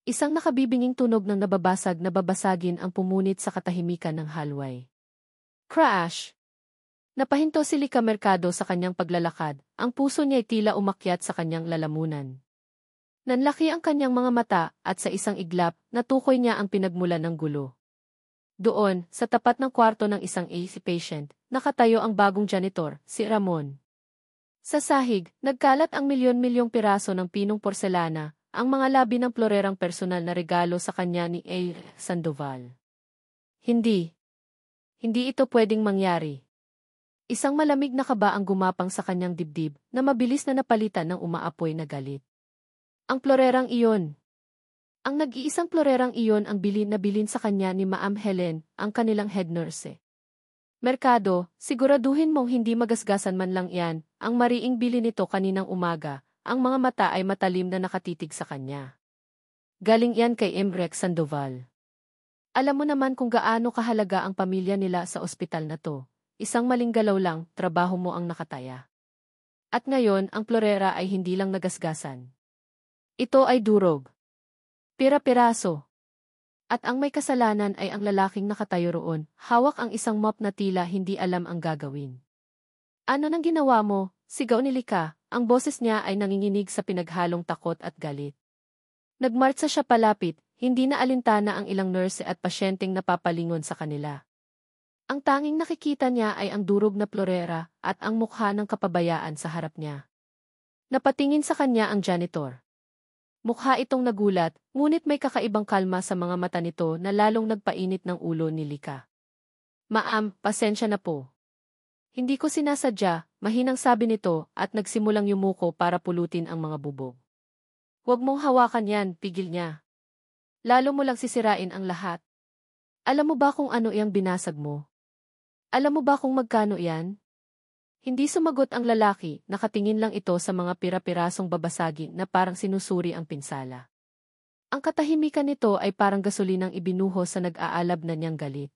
Isang nakabibinging tunog ng nababasag na babasagin ang pumunit sa katahimikan ng hallway. Crash! Napahinto si Lika Mercado sa kanyang paglalakad, ang puso niya ay tila umakyat sa kanyang lalamunan. Nanlaki ang kanyang mga mata at sa isang iglap, natukoy niya ang pinagmulan ng gulo. Doon, sa tapat ng kwarto ng isang AC patient, nakatayo ang bagong janitor, si Ramon. Sa sahig, nagkalat ang milyon-milyong piraso ng pinong porselana, ang mga labi ng florerang personal na regalo sa kanya ni A. Sandoval. Hindi. Hindi ito pwedeng mangyari. Isang malamig na kaba ang gumapang sa kanyang dibdib na mabilis na napalitan ng umaapoy na galit. Ang florerang iyon. Ang nag-iisang florerang iyon ang bilin na bilin sa kanya ni Ma'am Helen, ang kanilang head nurse. Mercado, siguraduhin mong hindi magasgasan man lang yan, ang mariing bili nito kaninang umaga, ang mga mata ay matalim na nakatitig sa kanya. Galing yan kay Emrek Sandoval. Alam mo naman kung gaano kahalaga ang pamilya nila sa ospital na to. Isang maling galaw lang, trabaho mo ang nakataya. At ngayon, ang florera ay hindi lang nagasgasan. Ito ay durog. Pira-piraso. At ang may kasalanan ay ang lalaking nakatayo roon, hawak ang isang mop na tila hindi alam ang gagawin. Ano nang ginawa mo? Sigaw ni Lika, ang boses niya ay nanginginig sa pinaghalong takot at galit. Nagmartsa siya palapit, hindi na alintana ang ilang nurse at pasyenteng napapalingon sa kanila. Ang tanging nakikita niya ay ang durog na florera at ang mukha ng kapabayaan sa harap niya. Napatingin sa kanya ang janitor. Mukha itong nagulat, ngunit may kakaibang kalma sa mga mata nito na lalong nagpainit ng ulo ni Lika. Ma'am, pasensya na po. Hindi ko sinasadya, mahinang sabi nito at nagsimulang yumuko para pulutin ang mga bubog. Huwag mong hawakan yan, pigil niya. Lalo mo lang sisirain ang lahat. Alam mo ba kung ano iyang binasag mo? Alam mo ba kung magkano yan? Hindi sumagot ang lalaki, nakatingin lang ito sa mga pira-pirasong babasagin na parang sinusuri ang pinsala. Ang katahimikan nito ay parang gasolinang ibinuho sa nag-aalab na niyang galit.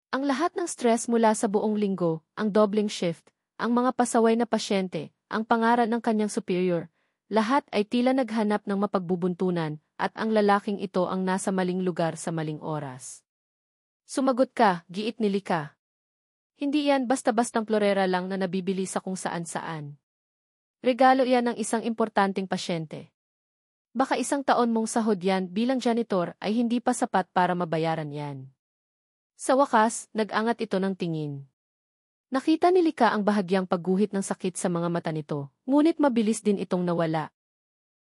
Ang lahat ng stress mula sa buong linggo, ang doubling shift, ang mga pasaway na pasyente, ang pangarap ng kanyang superior, lahat ay tila naghanap ng mapagbubuntunan at ang lalaking ito ang nasa maling lugar sa maling oras. Sumagot ka, giit ni Lika. Hindi yan basta-bastang florera lang na nabibili sa kung saan-saan. Regalo yan ng isang importanteng pasyente. Baka isang taon mong sahod yan bilang janitor ay hindi pa sapat para mabayaran yan. Sa wakas, nag-angat ito ng tingin. Nakita ni Lika ang bahagyang pagguhit ng sakit sa mga mata nito, ngunit mabilis din itong nawala.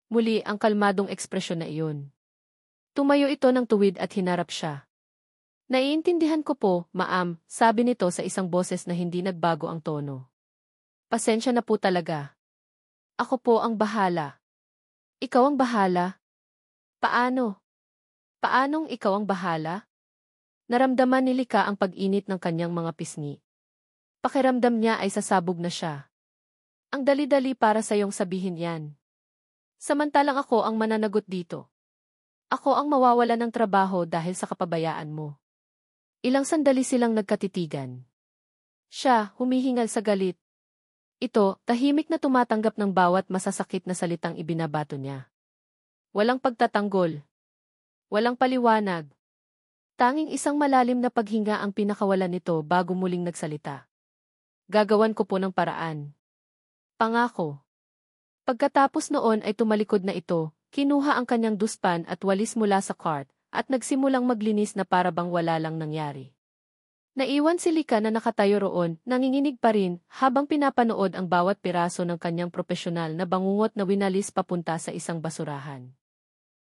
Muli ang kalmadong ekspresyon na iyon. Tumayo ito ng tuwid at hinarap siya. Naiintindihan ko po, ma'am, sabi nito sa isang boses na hindi nagbago ang tono. Pasensya na po talaga. Ako po ang bahala. Ikaw ang bahala? Paano? Paanong ikaw ang bahala? Naramdaman ni Lika ang pag-init ng kanyang mga pisngi. Pakiramdam niya ay sasabog na siya. Ang dali-dali para sa iyong sabihin yan. Samantalang ako ang mananagot dito. Ako ang mawawala ng trabaho dahil sa kapabayaan mo. Ilang sandali silang nagkatitigan. Siya, humihingal sa galit. Ito, tahimik na tumatanggap ng bawat masasakit na salitang ibinabato niya. Walang pagtatanggol. Walang paliwanag. Tanging isang malalim na paghinga ang pinakawalan nito bago muling nagsalita. Gagawan ko po ng paraan. Pangako. Pagkatapos noon ay tumalikod na ito, kinuha ang kanyang dustpan at walis mula sa cart, at nagsimulang maglinis na para bang wala lang nangyari. Naiwan si Lika na nakatayo roon, nanginginig pa rin, habang pinapanood ang bawat piraso ng kanyang propesyonal na bangungot na winalis papunta sa isang basurahan.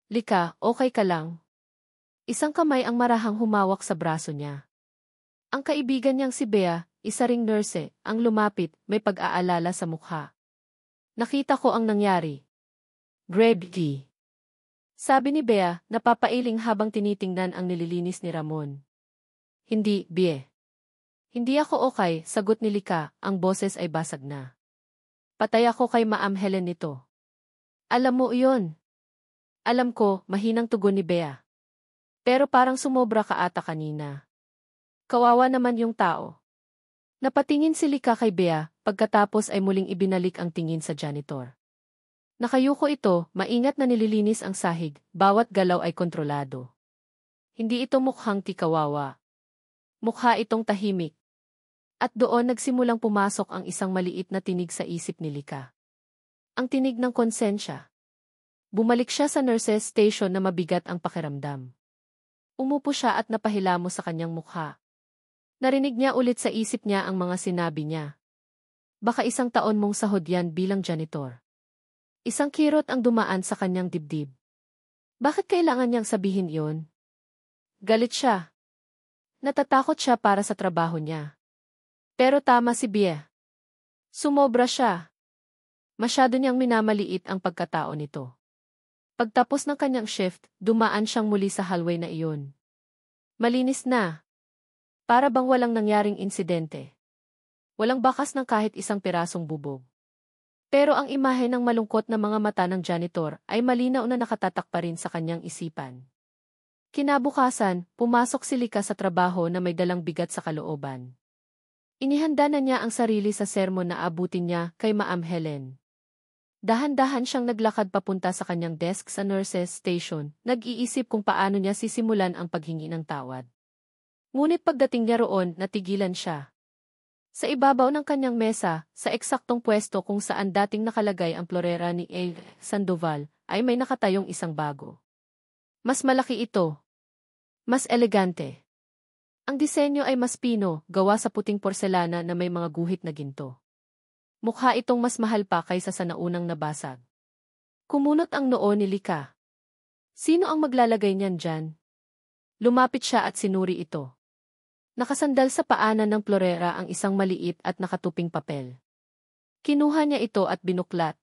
Lika, okay ka lang? Isang kamay ang marahang humawak sa braso niya. Ang kaibigan niyang si Bea, isa ring nurse, ang lumapit, may pag-aalala sa mukha. Nakita ko ang nangyari. Gravity. Sabi ni Bea, napapailing habang tinitingnan ang nililinis ni Ramon. Hindi, Bea. Hindi ako okay, sagot ni Lika, ang boses ay basag na. Patay ako kay Ma'am Helen nito. Alam mo iyon. Alam ko, mahinang tugon ni Bea. Pero parang sumobra ka ata kanina. Kawawa naman yung tao. Napatingin si Lika kay Bea, pagkatapos ay muling ibinalik ang tingin sa janitor. Nakayuko ito, maingat na nililinis ang sahig, bawat galaw ay kontrolado. Hindi ito mukhang tikawawa. Mukha itong tahimik. At doon nagsimulang pumasok ang isang maliit na tinig sa isip ni Lika. Ang tinig ng konsensya. Bumalik siya sa nurse's station na mabigat ang pakiramdam. Umupo siya at napahilamos sa kanyang mukha. Narinig niya ulit sa isip niya ang mga sinabi niya. Baka 1 taon mong sahod yan bilang janitor. Isang kirot ang dumaan sa kanyang dibdib. Bakit kailangan niyang sabihin iyon? Galit siya. Natatakot siya para sa trabaho niya. Pero tama si Bia. Sumobra siya. Masyado niyang minamaliit ang pagkatao nito. Pagtapos ng kanyang shift, dumaan siyang muli sa hallway na iyon. Malinis na. Para bang walang nangyaring insidente. Walang bakas ng kahit isang pirasong bubog. Pero ang imahe ng malungkot na mga mata ng janitor ay malinaw na nakatatak pa rin sa kanyang isipan. Kinabukasan, pumasok si Lika sa trabaho na may dalang bigat sa kalooban. Inihanda na niya ang sarili sa sermon na abutin niya kay Ma'am Helen. Dahan-dahan siyang naglakad papunta sa kanyang desk sa nurse's station, nag-iisip kung paano niya sisimulan ang paghingi ng tawad. Ngunit pagdating niya roon, natigilan siya. Sa ibabaw ng kanyang mesa, sa eksaktong pwesto kung saan dating nakalagay ang florera ni A. Sandoval, ay may nakatayong isang bago. Mas malaki ito. Mas elegante. Ang disenyo ay mas pino, gawa sa puting porselana na may mga guhit na ginto. Mukha itong mas mahal pa kaysa sa naunang nabasag. Kumunot ang noo ni Lika. Sino ang maglalagay niyan dyan? Lumapit siya at sinuri ito. Nakasandal sa paanan ng florera ang isang maliit at nakatuping papel. Kinuha niya ito at binuklat.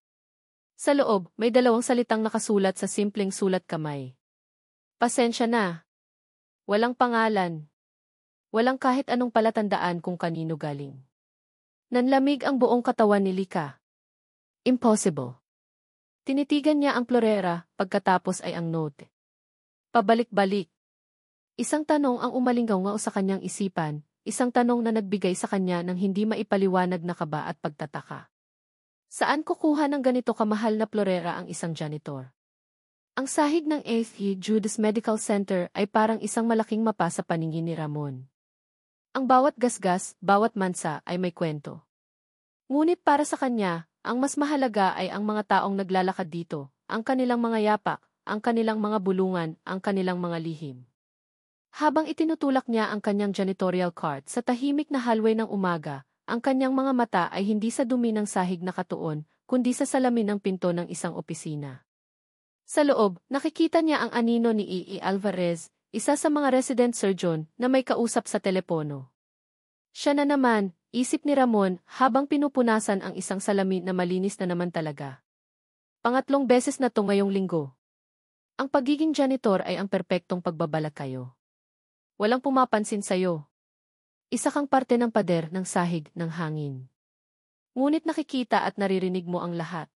Sa loob, may 2 salitang nakasulat sa simpleng sulat kamay. Pasensya na. Walang pangalan. Walang kahit anong palatandaan kung kanino galing. Nanlamig ang buong katawan ni Lika. Impossible. Tinitigan niya ang florera, pagkatapos ay ang note. Pabalik-balik. Isang tanong ang umalingaw sa kanyang isipan, isang tanong na nagbigay sa kanya ng hindi maipaliwanag na kaba at pagtataka. Saan kukuha ng ganito kamahal na florera ang isang janitor? Ang sahig ng 8th Judas Medical Center ay parang isang malaking mapa sa paningin ni Ramon. Ang bawat gasgas, bawat mansa ay may kwento. Ngunit para sa kanya, ang mas mahalaga ay ang mga taong naglalakad dito, ang kanilang mga yapak, ang kanilang mga bulungan, ang kanilang mga lihim. Habang itinutulak niya ang kanyang janitorial cart sa tahimik na hallway ng umaga, ang kanyang mga mata ay hindi sa dumi ng sahig nakatuon, kundi sa salamin ng pinto ng isang opisina. Sa loob, nakikita niya ang anino ni E. Alvarez, isa sa mga resident surgeon na may kausap sa telepono. Siya na naman, isip ni Ramon habang pinupunasan ang isang salamin na malinis na naman talaga. Pangatlong beses na to ngayong linggo. Ang pagiging janitor ay ang perpektong pagbabalag kayo. Walang pumapansin sa'yo. Isa kang parte ng pader ng sahig ng hangin. Ngunit nakikita at naririnig mo ang lahat.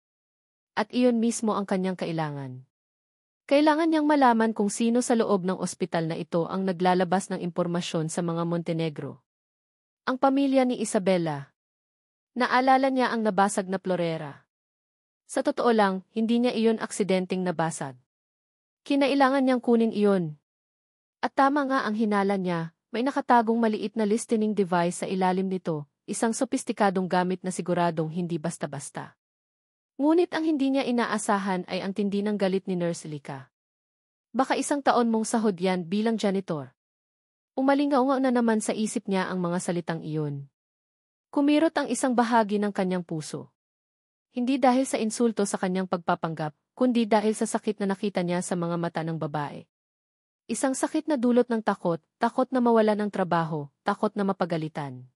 At iyon mismo ang kanyang kailangan. Kailangan niyang malaman kung sino sa loob ng ospital na ito ang naglalabas ng impormasyon sa mga Montenegro. Ang pamilya ni Isabela. Naalala niya ang nabasag na florera. Sa totoo lang, hindi niya iyon aksidenteng nabasag. Kinailangan niyang kunin iyon. At tama nga ang hinala niya, may nakatagong maliit na listening device sa ilalim nito, isang sopistikadong gamit na siguradong hindi basta-basta. Ngunit ang hindi niya inaasahan ay ang tindi ng galit ni Nurse Lika. Baka 1 taon mong sahod yan bilang janitor. Umalingaw na naman sa isip niya ang mga salitang iyon. Kumirot ang isang bahagi ng kanyang puso. Hindi dahil sa insulto sa kanyang pagpapanggap, kundi dahil sa sakit na nakita niya sa mga mata ng babae. Isang sakit na dulot ng takot, takot na mawalan ng trabaho, takot na mapagalitan.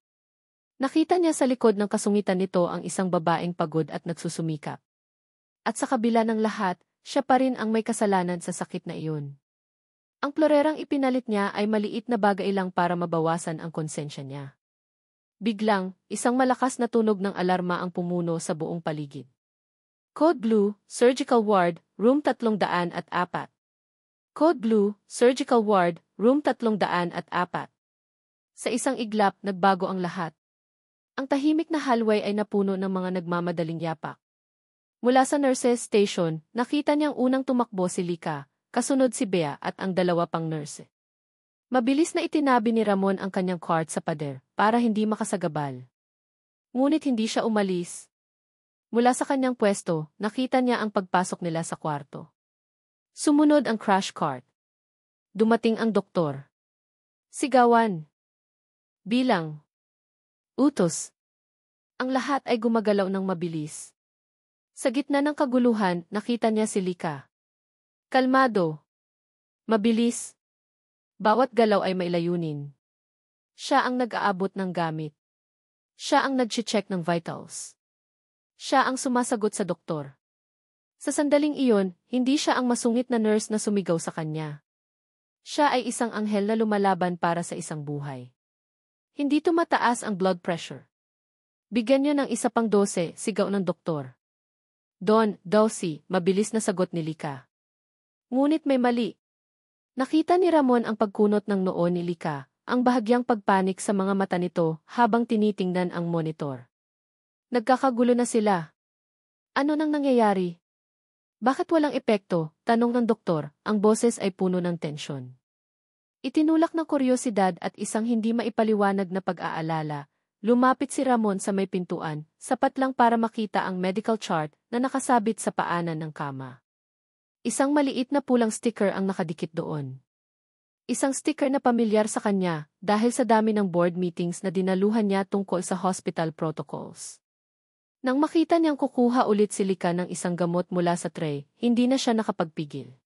Nakita niya sa likod ng kasungitan nito ang isang babaeng pagod at nagsusumikap. At sa kabila ng lahat, siya pa rin ang may kasalanan sa sakit na iyon. Ang florerang ipinalit niya ay maliit na bagay lang para mabawasan ang konsensya niya. Biglang, isang malakas na tunog ng alarma ang pumuno sa buong paligid. Code Blue, Surgical Ward, Room 304. Code Blue, Surgical Ward, Room 304. Sa isang iglap, nagbago ang lahat. Ang tahimik na hallway ay napuno ng mga nagmamadaling yapak. Mula sa nurses station, nakita niyang unang tumakbo si Lika, kasunod si Bea at ang dalawa pang nurse. Mabilis na itinabi ni Ramon ang kanyang cart sa pader para hindi makasagabal. Ngunit hindi siya umalis. Mula sa kanyang pwesto, nakita niya ang pagpasok nila sa kwarto. Sumunod ang crash cart. Dumating ang doktor. Sigawan. Bilang. Utos. Ang lahat ay gumagalaw ng mabilis. Sa gitna ng kaguluhan, nakita niya si Lika. Kalmado. Mabilis. Bawat galaw ay may layunin. Siya ang nag-aabot ng gamit. Siya ang nag-check ng vitals. Siya ang sumasagot sa doktor. Sa sandaling iyon, hindi siya ang masungit na nurse na sumigaw sa kanya. Siya ay isang anghel na lumalaban para sa isang buhay. Hindi tumataas ang blood pressure. Bigyan niyo ng isa pang 12, sigaw ng doktor. Don, 12, mabilis na sagot ni Lika. Ngunit may mali. Nakita ni Ramon ang pagkunot ng noo ni Lika, ang bahagyang pagpanik sa mga mata nito habang tinitingnan ang monitor. Nagkakagulo na sila. Ano nang nangyayari? Bakit walang epekto? Tanong ng doktor, ang boses ay puno ng tensyon. Itinulak ng kuryosidad at isang hindi maipaliwanag na pag-aalala. Lumapit si Ramon sa may pintuan, sapat lang para makita ang medical chart na nakasabit sa paanan ng kama. Isang maliit na pulang sticker ang nakadikit doon. Isang sticker na pamilyar sa kanya dahil sa dami ng board meetings na dinaluhan niya tungkol sa hospital protocols. Nang makita niyang kukuha ulit si Lika ng isang gamot mula sa tray, hindi na siya nakapagpigil.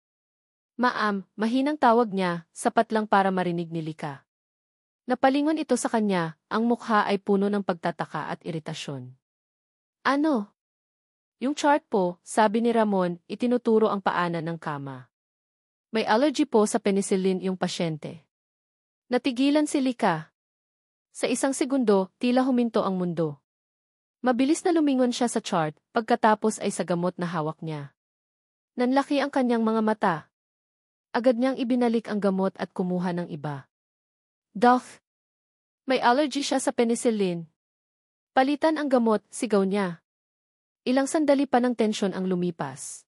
Ma'am, mahinang tawag niya, sapat lang para marinig ni Lika. Napalingon ito sa kanya, ang mukha ay puno ng pagtataka at iritasyon. Ano? Yung chart po, sabi ni Ramon, itinuturo ang paanan ng kama. May allergy po sa penicillin yung pasyente. Natigilan si Lika. Sa isang segundo, tila huminto ang mundo. Mabilis na lumingon siya sa chart, pagkatapos ay sa gamot na hawak niya. Nanlaki ang kanyang mga mata. Agad niyang ibinalik ang gamot at kumuha ng iba. Doc, may allergy siya sa penicillin. Palitan ang gamot, sigaw niya. Ilang sandali pa ng tensyon ang lumipas.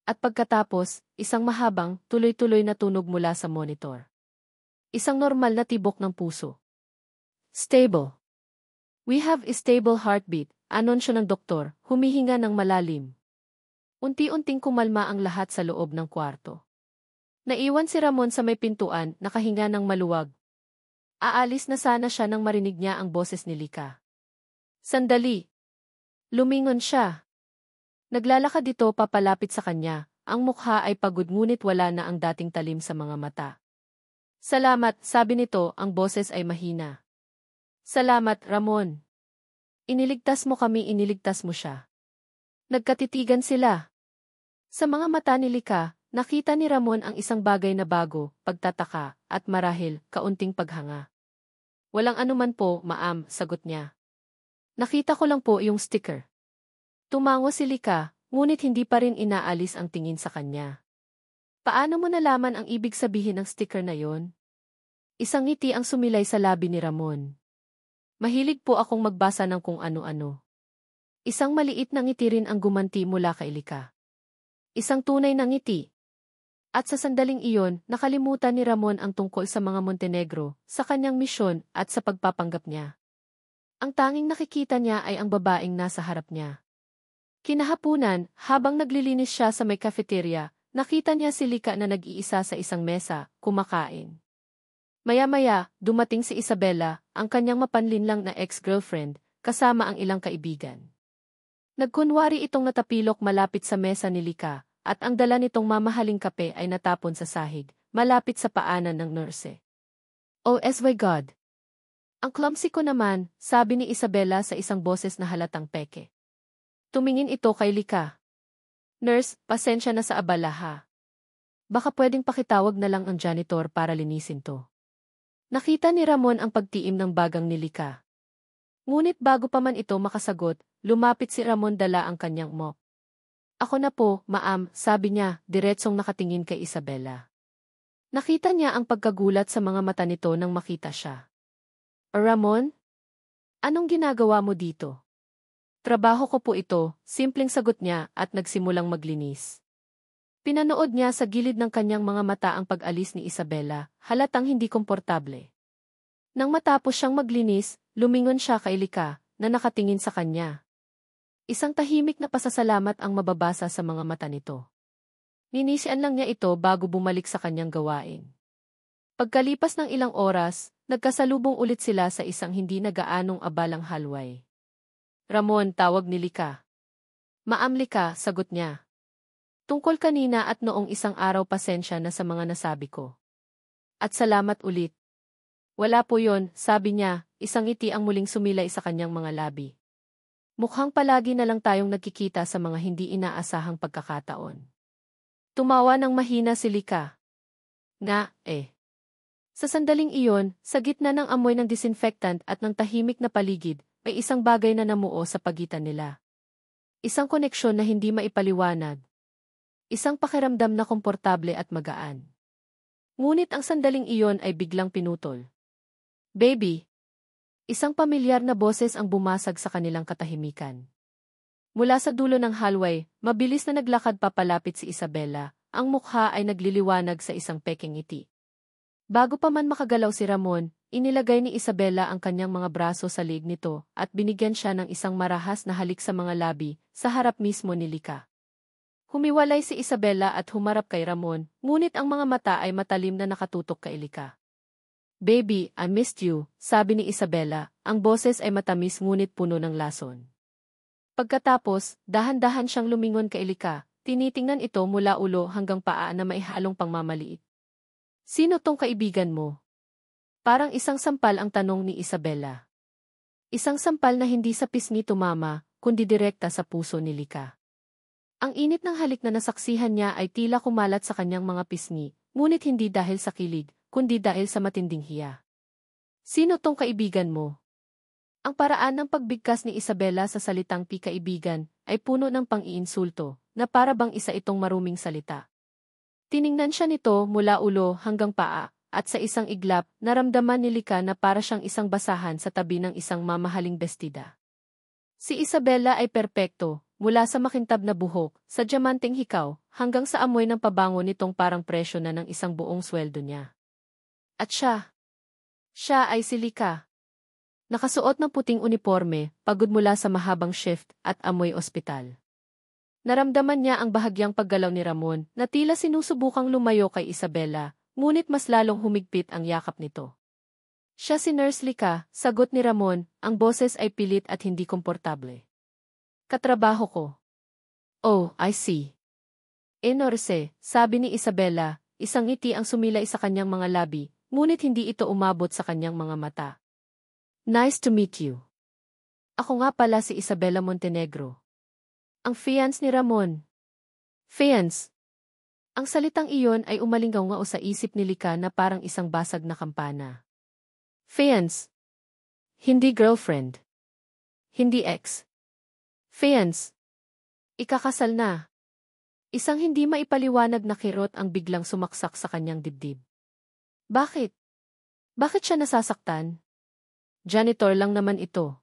At pagkatapos, isang mahabang, tuloy-tuloy na tunog mula sa monitor. Isang normal na tibok ng puso. Stable. We have a stable heartbeat, anunsyo ng doktor, humihinga ng malalim. Unti-unting kumalma ang lahat sa loob ng kwarto. Naiwan si Ramon sa may pintuan, nakahinga ng maluwag. Aalis na sana siya nang marinig niya ang boses ni Lika. Sandali. Lumingon siya. Naglalakad ito papalapit sa kanya, ang mukha ay pagod ngunit wala na ang dating talim sa mga mata. Salamat, sabi nito, ang boses ay mahina. Salamat, Ramon. Iniligtas mo kami, iniligtas mo siya. Nagkatitigan sila. Sa mga mata ni Lika, nakita ni Ramon ang isang bagay na bago, pagtataka, at marahil, kaunting paghanga. Walang anuman po, ma'am, sagot niya. Nakita ko lang po yung sticker. Tumango si Lika, ngunit hindi pa rin inaalis ang tingin sa kanya. Paano mo nalaman ang ibig sabihin ng sticker na yon? Isang ngiti ang sumilay sa labi ni Ramon. Mahilig po akong magbasa ng kung ano-ano. Isang maliit na ngiti rin ang gumanti mula kay Lika. Isang tunay na ngiti. At sa sandaling iyon, nakalimutan ni Ramon ang tungkol sa mga Montenegro, sa kanyang misyon at sa pagpapanggap niya. Ang tanging nakikita niya ay ang babaeng nasa harap niya. Kinahapunan, habang naglilinis siya sa may cafeteria, nakita niya si Lika na nag-iisa sa isang mesa, kumakain. Maya-maya, dumating si Isabela, ang kanyang mapanlinlang na ex-girlfriend, kasama ang ilang kaibigan. Nagkunwari itong natapilok malapit sa mesa ni Lika, at ang dala nitong mamahaling kape ay natapon sa sahig, malapit sa paanan ng nurse. Oh my God! Ang clumsy ko naman, sabi ni Isabela sa isang boses na halatang peke. Tumingin ito kay Lika. Nurse, pasensya na sa abala ha. Baka pwedeng pakitawag na lang ang janitor para linisin to. Nakita ni Ramon ang pagtiim ng bagang ni Lika. Ngunit bago pa man ito makasagot, lumapit si Ramon dala ang kanyang mop. Ako na po, ma'am, sabi niya, diretsong nakatingin kay Isabela. Nakita niya ang pagkagulat sa mga mata nito nang makita siya. Ramon? Anong ginagawa mo dito? Trabaho ko po ito, simpleng sagot niya at nagsimulang maglinis. Pinanood niya sa gilid ng kanyang mga mata ang pag-alis ni Isabela, halatang hindi komportable. Nang matapos siyang maglinis, lumingon siya kay Lika, na nakatingin sa kanya. Isang tahimik na pasasalamat ang mababasa sa mga mata nito. Ninisian lang niya ito bago bumalik sa kanyang gawain. Pagkalipas ng ilang oras, nagkasalubong ulit sila sa isang hindi nagaanong abalang halway. Ramon, tawag ni Lika. Ma'am Lika, sagot niya. Tungkol kanina at noong isang araw, pasensya na sa mga nasabi ko. At salamat ulit. Wala po yon, sabi niya, isang ngiti ang muling sumilay sa kanyang mga labi. Mukhang palagi na lang tayong nagkikita sa mga hindi inaasahang pagkakataon. Tumawa ng mahina si Lika. Sa sandaling iyon, sa gitna ng amoy ng disinfectant at ng tahimik na paligid, may isang bagay na namuo sa pagitan nila. Isang koneksyon na hindi maipaliwanag. Isang pakiramdam na komportable at magaan. Ngunit ang sandaling iyon ay biglang pinutol. Baby! Isang pamilyar na boses ang bumasag sa kanilang katahimikan. Mula sa dulo ng hallway, mabilis na naglakad papalapit si Isabela, ang mukha ay nagliliwanag sa isang peking ngiti. Bago pa man makagalaw si Ramon, inilagay ni Isabela ang kanyang mga braso sa liig nito at binigyan siya ng isang marahas na halik sa mga labi, sa harap mismo ni Lika. Humiwalay si Isabela at humarap kay Ramon, ngunit ang mga mata ay matalim na nakatutok kay Lika. Baby, I missed you, sabi ni Isabela, ang boses ay matamis ngunit puno ng lason. Pagkatapos, dahan-dahan siyang lumingon kay Lika, tinitingnan ito mula ulo hanggang paa na maihalong pangmamaliit. Sino tong kaibigan mo? Parang isang sampal ang tanong ni Isabela. Isang sampal na hindi sa pisngi tumama, kundi direkta sa puso ni Lika. Ang init ng halik na nasaksihan niya ay tila kumalat sa kanyang mga pisngi, ngunit hindi dahil sa kilig, kundi dahil sa matinding hiya. Sino tong kaibigan mo? Ang paraan ng pagbigkas ni Isabela sa salitang kaibigan ay puno ng pang-iinsulto, na para bang isa itong maruming salita. Tiningnan siya nito mula ulo hanggang paa, at sa isang iglap, naramdaman ni Lika na para siyang isang basahan sa tabi ng isang mamahaling bestida. Si Isabela ay perpekto, mula sa makintab na buhok, sa diamanteng hikaw, hanggang sa amoy ng pabango nitong parang presyo na ng isang buong sweldo niya. At siya ay si Lika. Nakasuot ng puting uniforme, pagod mula sa mahabang shift at amoy ospital. Naramdaman niya ang bahagyang paggalaw ni Ramon na tila sinusubukang lumayo kay Isabela, ngunit mas lalong humigpit ang yakap nito. Siya si Nurse Lika, sagot ni Ramon, ang boses ay pilit at hindi komportable. Katrabaho ko. Oh, I see. Nurse, sabi ni Isabela, isang ngiti ang sumilay sa kanyang mga labi, ngunit hindi ito umabot sa kanyang mga mata. Nice to meet you. Ako nga pala si Isabela Montenegro. Ang fiance ni Ramon. Fiance. Ang salitang iyon ay umalingaw-ngao sa isip ni Lika na parang isang basag na kampana. Fiance. Hindi girlfriend. Hindi ex. Fiance. Ikakasal na. Isang hindi maipaliwanag na kirot ang biglang sumaksak sa kanyang dibdib. Bakit? Bakit siya nasasaktan? Janitor lang naman ito.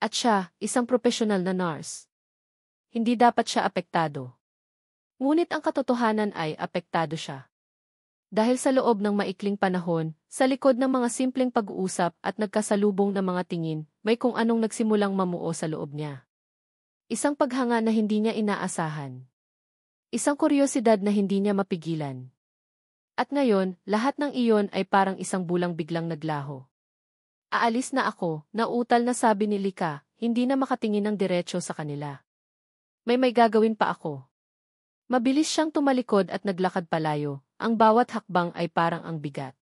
At siya, isang profesional na nurse. Hindi dapat siya apektado. Ngunit ang katotohanan ay apektado siya. Dahil sa loob ng maikling panahon, sa likod ng mga simpleng pag-uusap at nagkasalubong na mga tingin, may kung anong nagsimulang mamuo sa loob niya. Isang paghanga na hindi niya inaasahan. Isang kuryosidad na hindi niya mapigilan. At ngayon, lahat ng iyon ay parang isang bulang biglang naglaho. Aalis na ako, nautal na sabi ni Lika, hindi na makatingin ng diretso sa kanila. May gagawin pa ako. Mabilis siyang tumalikod at naglakad palayo, ang bawat hakbang ay parang ang bigat.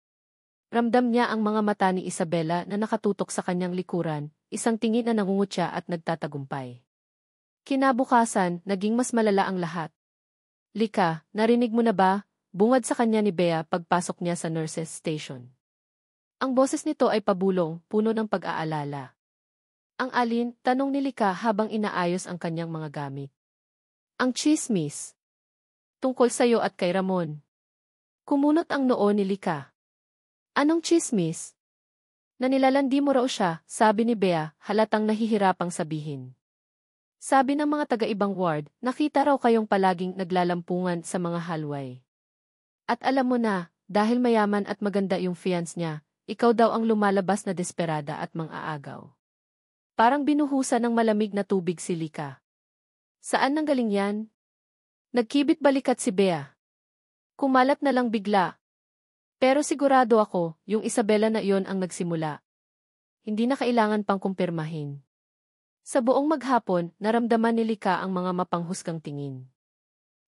Ramdam niya ang mga mata ni Isabela na nakatutok sa kanyang likuran, isang tingin na nangungutya at nagtatagumpay. Kinabukasan, naging mas malala ang lahat. Lika, narinig mo na ba? Bungad sa kanya ni Bea pagpasok niya sa nurses station. Ang boses nito ay pabulong, puno ng pag-aalala. Ang alin, tanong ni Lika habang inaayos ang kanyang mga gamit. Ang chismis. Tungkol sa'yo at kay Ramon. Kumunot ang noo ni Lika. Anong chismis? Nanilalandi mo raw siya, sabi ni Bea, halatang nahihirapang sabihin. Sabi ng mga taga-ibang ward, nakita raw kayong palaging naglalampungan sa mga hallway. At alam mo na, dahil mayaman at maganda yung fiance niya, ikaw daw ang lumalabas na desperada at mang-aagaw. Parang binuhusan ng malamig na tubig si Lika. Saan nanggaling yan? Nagkibit balikat si Bea. Kumalat na lang bigla. Pero sigurado ako, yung Isabela na iyon ang nagsimula. Hindi na kailangan pang kumpirmahin. Sa buong maghapon, naramdaman ni Lika ang mga mapanghusgang tingin.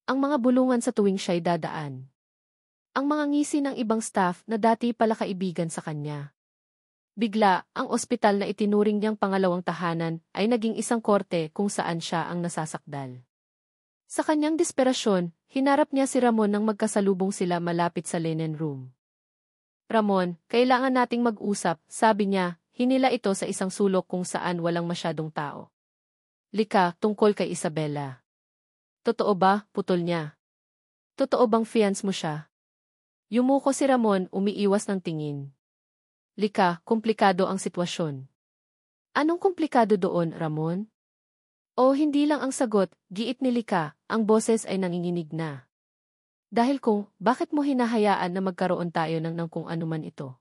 Ang mga bulungan sa tuwing siya'y dadaan. Ang mga ngisi ng ibang staff na dati pala kaibigan sa kanya. Bigla, ang ospital na itinuring niyang pangalawang tahanan ay naging isang korte kung saan siya ang nasasakdal. Sa kanyang desperasyon, hinarap niya si Ramon nang magkasalubong sila malapit sa linen room. Ramon, kailangan nating mag-usap, sabi niya. Hinila ito sa isang sulok kung saan walang masyadong tao. Lika, tungkol kay Isabela. Totoo ba, putol niya? Totoo bang fiance mo siya? Yumuko si Ramon, umiiwas ng tingin. Lika, komplikado ang sitwasyon. Anong komplikado doon, Ramon? O hindi lang ang sagot, giit ni Lika, ang boses ay nanginginig na. Dahil kung, bakit mo hinahayaan na magkaroon tayo ng kung anuman ito?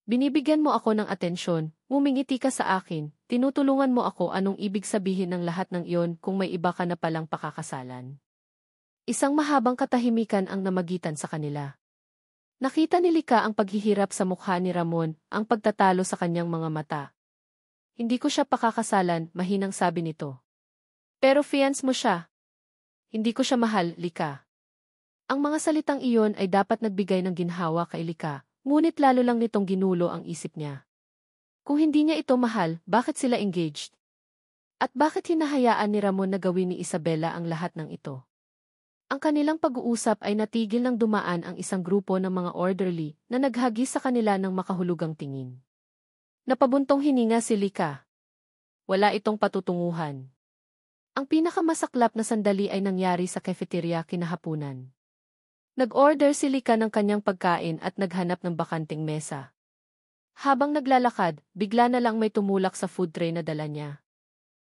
Binibigyan mo ako ng atensyon, ngumingiti ka sa akin, tinutulungan mo ako anong ibig sabihin ng lahat ng iyon kung may iba ka na palang pakakasalan. Isang mahabang katahimikan ang namagitan sa kanila. Nakita ni Lika ang paghihirap sa mukha ni Ramon, ang pagtatalo sa kanyang mga mata. Hindi ko siya pakakasalan, mahinang sabi nito. Pero fiance mo siya. Hindi ko siya mahal, Lika. Ang mga salitang iyon ay dapat nagbigay ng ginhawa kay Lika. Ngunit lalo lang nitong ginulo ang isip niya. Kung hindi niya ito mahal, bakit sila engaged? At bakit hinahayaan ni Ramon na gawin ni Isabela ang lahat ng ito? Ang kanilang pag-uusap ay natigil nang dumaan ang isang grupo ng mga orderly na naghagis sa kanila ng makahulugang tingin. Napabuntong hininga si Lika. Wala itong patutunguhan. Ang pinakamasaklap na sandali ay nangyari sa cafeteria kinahapunan. Nag-order si Lika ng kanyang pagkain at naghanap ng bakanting mesa. Habang naglalakad, bigla na lang may tumulak sa food tray na dala niya.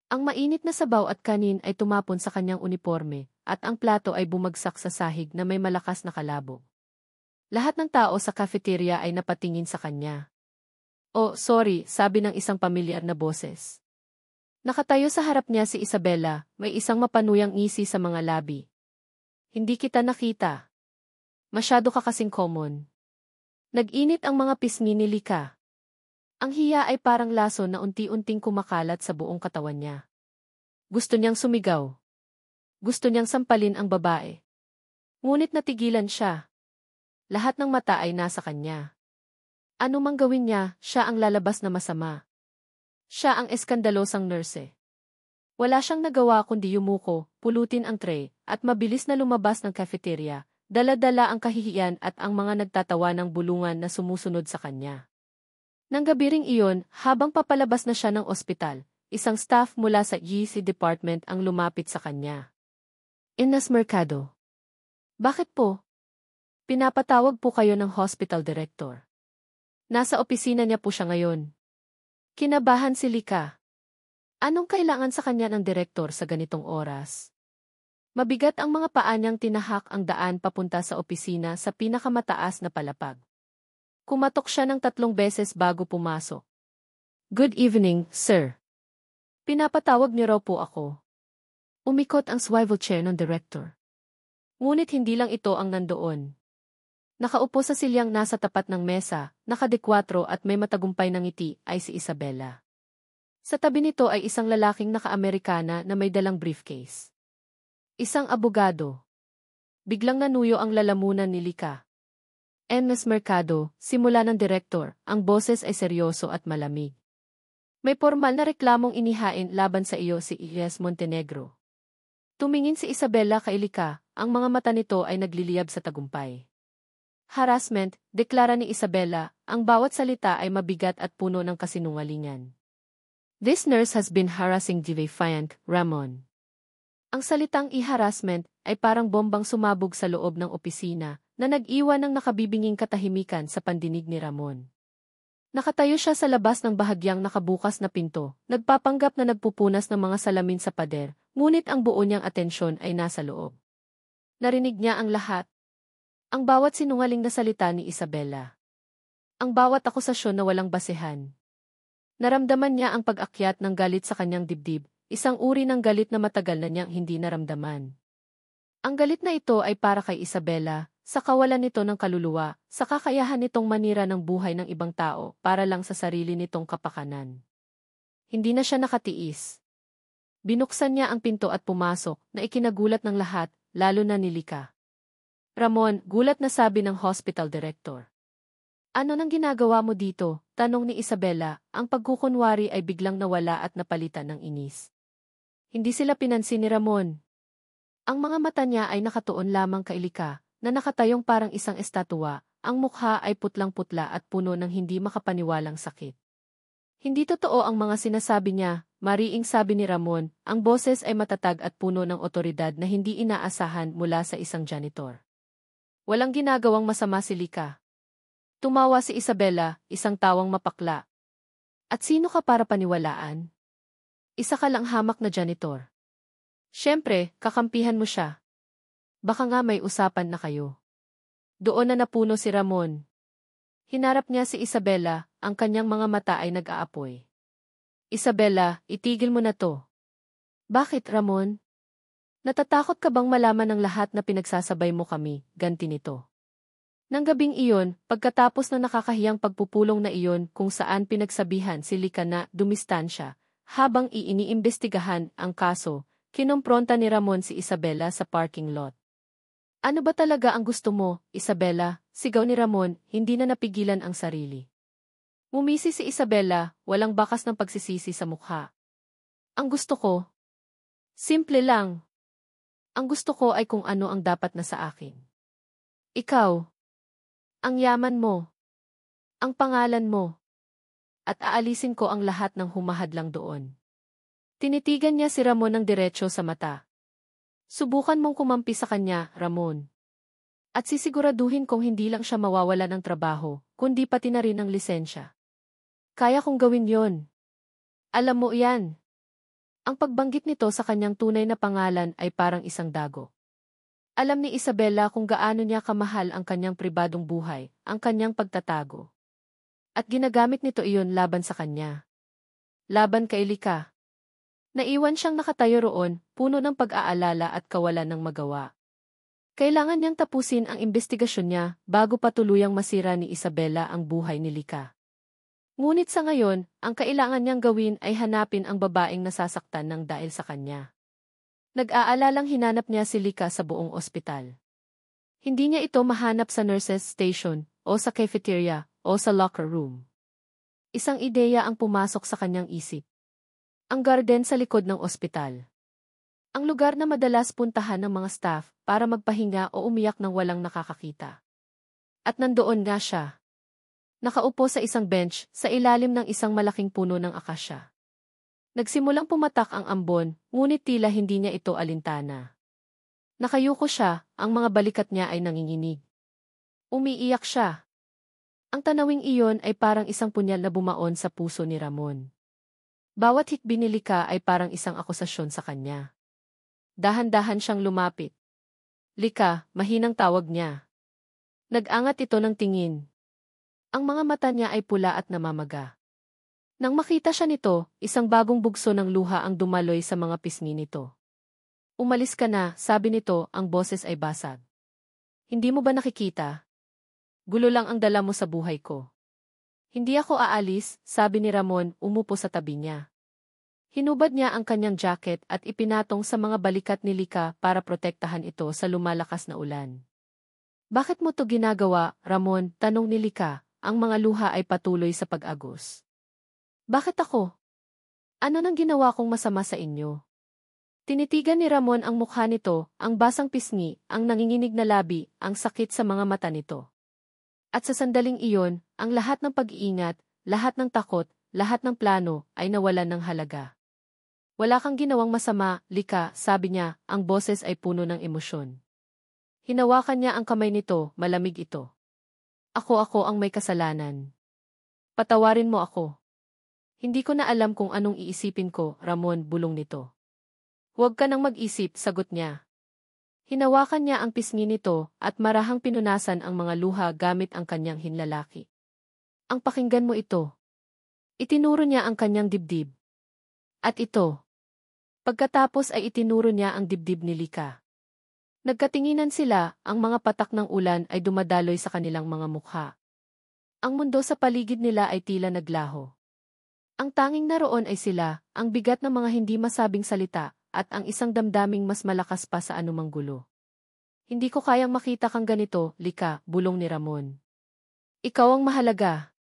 Ang mainit na sabaw at kanin ay tumapon sa kanyang uniforme, at ang plato ay bumagsak sa sahig na may malakas na kalabo. Lahat ng tao sa cafeteria ay napatingin sa kanya. Oh, sorry, sabi ng isang pamilyar na boses. Nakatayo sa harap niya si Isabela, may isang mapanuyang ngisi sa mga labi. Hindi kita nakita. Masyado ka kasing common. Nag-init ang mga pisngi ni Lika. Ang hiya ay parang laso na unti-unting kumakalat sa buong katawan niya. Gusto niyang sumigaw. Gusto niyang sampalin ang babae. Ngunit natigilan siya. Lahat ng mata ay nasa kanya. Ano mang gawin niya, siya ang lalabas na masama. Siya ang eskandalosang nurse. Wala siyang nagawa kundi yumuko, pulutin ang tray, at mabilis na lumabas ng cafeteria. Dala-dala ang kahihiyan at ang mga nagtatawa ng bulungan na sumusunod sa kanya. Nang gabi ring iyon, habang papalabas na siya ng ospital, isang staff mula sa EC department ang lumapit sa kanya. Ines Mercado. Bakit po? Pinapatawag po kayo ng hospital director. Nasa opisina niya po siya ngayon. Kinabahan si Lika. Anong kailangan sa kanya ng direktor sa ganitong oras? Mabigat ang mga paa niyang tinahak ang daan papunta sa opisina sa pinakamataas na palapag. Kumatok siya ng 3 beses bago pumasok. Good evening, sir. Pinapatawag niyo raw po ako. Umikot ang swivel chair ng director. Ngunit hindi lang ito ang nandoon. Nakaupo sa silyang nasa tapat ng mesa, nakadekwatro at may matagumpay na ngiti ay si Isabela. Sa tabi nito ay isang lalaking naka-Amerikana na may dalang briefcase. Isang abogado. Biglang nanuyo ang lalamunan ni Lika. Ines Mercado, simula ng direktor, ang boses ay seryoso at malamig. May formal na reklamong inihain laban sa iyo si Ilyes Montenegro. Tumingin si Isabela kay Lika, ang mga mata nito ay nagliliyab sa tagumpay. Harassment, deklara ni Isabela, ang bawat salita ay mabigat at puno ng kasinungalingan. This nurse has been harassing Defiant, Ramon. Ang salitang i-harassment ay parang bombang sumabog sa loob ng opisina na nag-iwan ng nakabibinging katahimikan sa pandinig ni Ramon. Nakatayo siya sa labas ng bahagyang nakabukas na pinto, nagpapanggap na nagpupunas ng mga salamin sa pader, ngunit ang buo niyang atensyon ay nasa loob. Narinig niya ang lahat. Ang bawat sinungaling na salita ni Isabela. Ang bawat akusasyon na walang basehan. Naramdaman niya ang pag-akyat ng galit sa kanyang dibdib, isang uri ng galit na matagal na niyang hindi naramdaman. Ang galit na ito ay para kay Isabela, sa kawalan nito ng kaluluwa, sa kakayahan nitong manira ng buhay ng ibang tao para lang sa sarili nitong kapakanan. Hindi na siya nakatiis. Binuksan niya ang pinto at pumasok, na ikinagulat ng lahat, lalo na ni Lika. Ramon, gulat na sabi ng hospital director. Ano nang ginagawa mo dito? Tanong ni Isabela, ang pagkukunwari ay biglang nawala at napalitan ng inis. Hindi sila pinansin ni Ramon. Ang mga mata niya ay nakatuon lamang kay Lika, na nakatayong parang isang estatwa, ang mukha ay putlang-putla at puno ng hindi makapaniwalang sakit. Hindi totoo ang mga sinasabi niya, mariing sabi ni Ramon, ang boses ay matatag at puno ng otoridad na hindi inaasahan mula sa isang janitor. Walang ginagawang masama si Lika. Tumawa si Isabela, isang tawang mapakla. At sino ka para paniwalaan? Isa ka lang hamak na janitor. Siyempre, kakampihan mo siya. Baka nga may usapan na kayo. Doon na napuno si Ramon. Hinarap niya si Isabela, ang kanyang mga mata ay nag-aapoy. Isabela, itigil mo na to. Bakit, Ramon? Natatakot ka bang malaman ng lahat na pinagsasabay mo kami, ganti nito? Nang gabing iyon, pagkatapos ng nakakahiyang pagpupulong na iyon kung saan pinagsabihan si Lika na dumistansya, habang iiniimbestigahan ang kaso, kinompronta ni Ramon si Isabela sa parking lot. Ano ba talaga ang gusto mo, Isabela? Sigaw ni Ramon, hindi na napigilan ang sarili. Ngumisi si Isabela, walang bakas ng pagsisisi sa mukha. Ang gusto ko? Simple lang. Ang gusto ko ay kung ano ang dapat na sa akin. Ikaw. Ang yaman mo. Ang pangalan mo. At aalisin ko ang lahat ng humahadlang doon. Tinitigan niya si Ramon ng diretsyo sa mata. Subukan mong kumampi sa kanya, Ramon. At sisiguraduhin kong hindi lang siya mawawala ng trabaho, kundi pati na rin ang lisensya. Kaya kong gawin yon. Alam mo yan. Ang pagbanggit nito sa kanyang tunay na pangalan ay parang isang dago. Alam ni Isabela kung gaano niya kamahal ang kanyang pribadong buhay, ang kanyang pagtatago. At ginagamit nito iyon laban sa kanya. Laban kay Lika. Naiwan siyang nakatayo roon, puno ng pag-aalala at kawalan ng magawa. Kailangan niyang tapusin ang investigasyon niya bago pa tuluyang masira ni Isabela ang buhay ni Lika. Ngunit sa ngayon, ang kailangan niyang gawin ay hanapin ang babaeng nasasaktan ng dahil sa kanya. Nag-aalalang hinanap niya si Lika sa buong ospital. Hindi niya ito mahanap sa nurses station, o sa cafeteria, o sa locker room. Isang ideya ang pumasok sa kanyang isip. Ang garden sa likod ng ospital. Ang lugar na madalas puntahan ng mga staff para magpahinga o umiyak ng walang nakakakita. At nandoon nga siya. Nakaupo sa isang bench sa ilalim ng isang malaking puno ng akasya. Nagsimulang pumatak ang ambon, ngunit tila hindi niya ito alintana. Nakayuko siya, ang mga balikat niya ay nanginginig. Umiiyak siya. Ang tanawing iyon ay parang isang punyal na bumaon sa puso ni Ramon. Bawat hikbi ni Lika ay parang isang akusasyon sa kanya. Dahan-dahan siyang lumapit. Lika, mahinang tawag niya. Nag-angat ito ng tingin. Ang mga mata niya ay pula at namamaga. Nang makita siya nito, isang bagong bugso ng luha ang dumaloy sa mga pisngi nito. Umalis ka na, sabi nito, ang boses ay basag. Hindi mo ba nakikita? Gulo lang ang dala mo sa buhay ko. Hindi ako aalis, sabi ni Ramon, umupo sa tabi niya. Hinubad niya ang kanyang jacket at ipinatong sa mga balikat ni Lika para protektahan ito sa lumalakas na ulan. Bakit mo to ginagawa, Ramon? Tanong ni Lika, ang mga luha ay patuloy sa pag-agos. Bakit ako? Ano nang ginawa kong masama sa inyo? Tinitigan ni Ramon ang mukha nito, ang basang pisngi, ang nanginginig na labi, ang sakit sa mga mata nito. At sa sandaling iyon, ang lahat ng pag-iingat, lahat ng takot, lahat ng plano, ay nawalan ng halaga. Wala kang ginawang masama, Lika, sabi niya, ang boses ay puno ng emosyon. Hinawakan niya ang kamay nito, malamig ito. Ako ang may kasalanan. Patawarin mo ako. Hindi ko na alam kung anong iisipin ko, Ramon, bulong nito. Huwag ka nang mag-isip, sagot niya. Hinawakan niya ang pisngi nito at marahang pinunasan ang mga luha gamit ang kanyang hinlalaki. Ang pakinggan mo ito. Itinuro niya ang kanyang dibdib. At ito. Pagkatapos ay itinuro niya ang dibdib ni Lika. Nagkatinginan sila, ang mga patak ng ulan ay dumadaloy sa kanilang mga mukha. Ang mundo sa paligid nila ay tila naglaho. Ang tanging naroon ay sila, ang bigat ng mga hindi masabing salita, at ang isang damdaming mas malakas pa sa anumang gulo. Hindi ko kayang makita kang ganito, Lika, bulong ni Ramon. Ikaw ang mahalaga.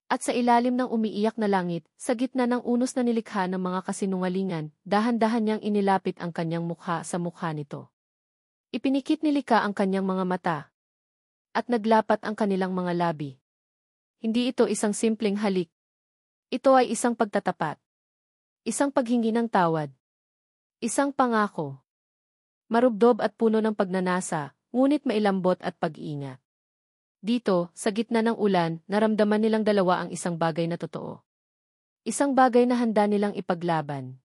At sa ilalim ng umiiyak na langit, sa gitna ng unos na nilikha ng mga kasinungalingan, dahan-dahan niyang inilapit ang kanyang mukha sa mukha nito. Ipinikit ni Lika ang kanyang mga mata. At naglapat ang kanilang mga labi. Hindi ito isang simpleng halik. Ito ay isang pagtatapat. Isang paghingi ng tawad. Isang pangako. Marubdob at puno ng pagnanasa, ngunit mailambot at pag-iingat. Dito, sa gitna ng ulan, naramdaman nilang dalawa ang isang bagay na totoo. Isang bagay na handa nilang ipaglaban.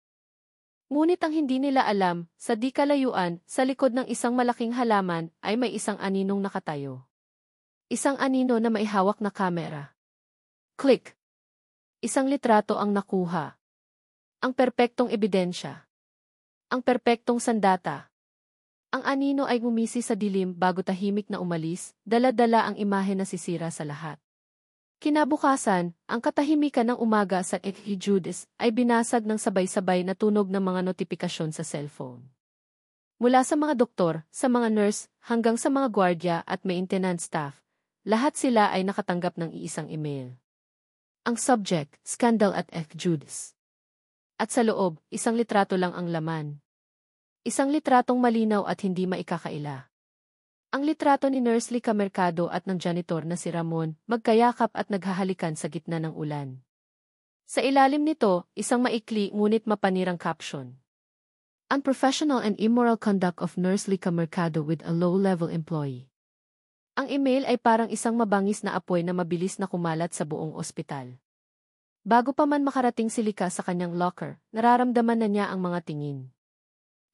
Ngunit ang hindi nila alam, sa di kalayuan, sa likod ng isang malaking halaman, ay may isang aninong nakatayo. Isang anino na may hawak na kamera. Click! Isang litrato ang nakuha. Ang perpektong ebidensya. Ang perpektong sandata. Ang anino ay ngumisi sa dilim bago tahimik na umalis, dala-dala ang imahe na sisira sa lahat. Kinabukasan, ang katahimikan ng umaga sa Judas ay binasag ng sabay-sabay na tunog ng mga notifikasyon sa cellphone. Mula sa mga doktor, sa mga nurse, hanggang sa mga gwardiya at maintenance staff, lahat sila ay nakatanggap ng iisang email. Ang subject, Scandal at Judas. At sa loob, isang litrato lang ang laman. Isang litratong malinaw at hindi maikakaila. Ang litrato ni Nurse Lika Mercado at ng janitor na si Ramon, magkayakap at naghahalikan sa gitna ng ulan. Sa ilalim nito, isang maikli ngunit mapanirang caption. Unprofessional and immoral conduct of Nurse Lika Mercado with a low-level employee. Ang email ay parang isang mabangis na apoy na mabilis na kumalat sa buong ospital. Bago pa man makarating si Lika sa kanyang locker, nararamdaman na niya ang mga tingin.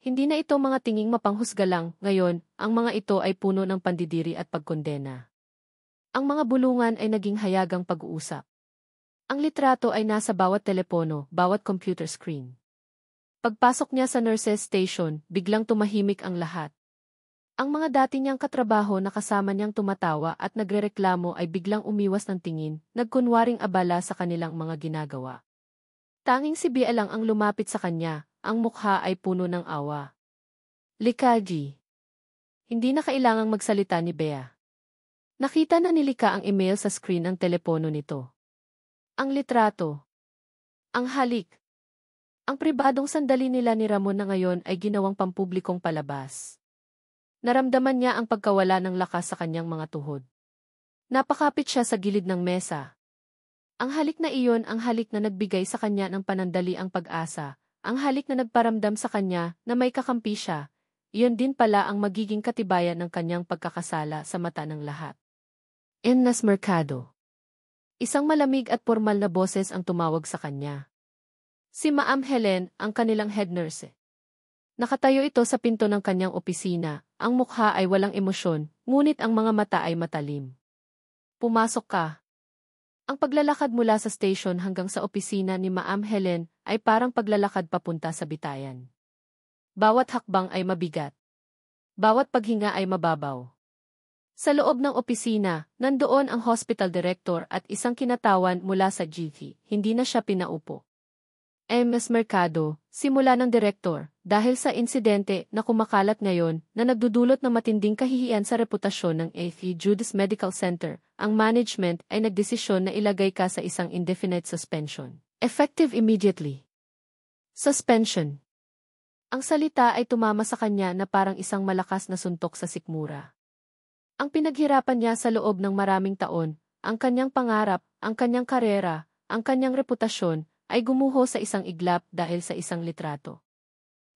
Hindi na ito mga tinging mapanghusga lang, ngayon, ang mga ito ay puno ng pandidiri at pagkondena. Ang mga bulungan ay naging hayagang pag-uusap. Ang litrato ay nasa bawat telepono, bawat computer screen. Pagpasok niya sa nurses station, biglang tumahimik ang lahat. Ang mga dati niyang katrabaho na kasama niyang tumatawa at nagrereklamo ay biglang umiwas ng tingin, nagkunwaring abala sa kanilang mga ginagawa. Tanging si Bea lang ang lumapit sa kanya. Ang mukha ay puno ng awa. Likaji. Hindi na kailangang magsalita ni Bea. Nakita na ni Lika ang email sa screen ng telepono nito. Ang litrato. Ang halik. Ang pribadong sandali nila ni Ramon na ngayon ay ginawang pampublikong palabas. Naramdaman niya ang pagkawala ng lakas sa kanyang mga tuhod. Napakapit siya sa gilid ng mesa. Ang halik na iyon ang halik na nagbigay sa kanya ng panandaliang pag-asa. Ang halik na nagparamdam sa kanya na may kakampi siya, iyon din pala ang magiging katibayan ng kanyang pagkakasala sa mata ng lahat. Nurse Mercado. Isang malamig at formal na boses ang tumawag sa kanya. Si Ma'am Helen, ang kanilang head nurse. Nakatayo ito sa pinto ng kanyang opisina, ang mukha ay walang emosyon, ngunit ang mga mata ay matalim. Pumasok ka. Ang paglalakad mula sa station hanggang sa opisina ni Ma'am Helen ay parang paglalakad papunta sa bitayan. Bawat hakbang ay mabigat. Bawat paghinga ay mababaw. Sa loob ng opisina, nandoon ang hospital director at isang kinatawan mula sa GT, hindi na siya pinaupo. Ms. Mercado, simula ng direktor, dahil sa insidente na kumakalat ngayon na nagdudulot ng matinding kahihiyan sa reputasyon ng Judas Medical Center, ang management ay nagdesisyon na ilagay ka sa isang indefinite suspension. Effective immediately. Suspension. Ang salita ay tumama sa kanya na parang isang malakas na suntok sa sikmura. Ang pinaghirapan niya sa loob ng maraming taon, ang kanyang pangarap, ang kanyang karera, ang kanyang reputasyon, ay gumuho sa isang iglap dahil sa isang litrato.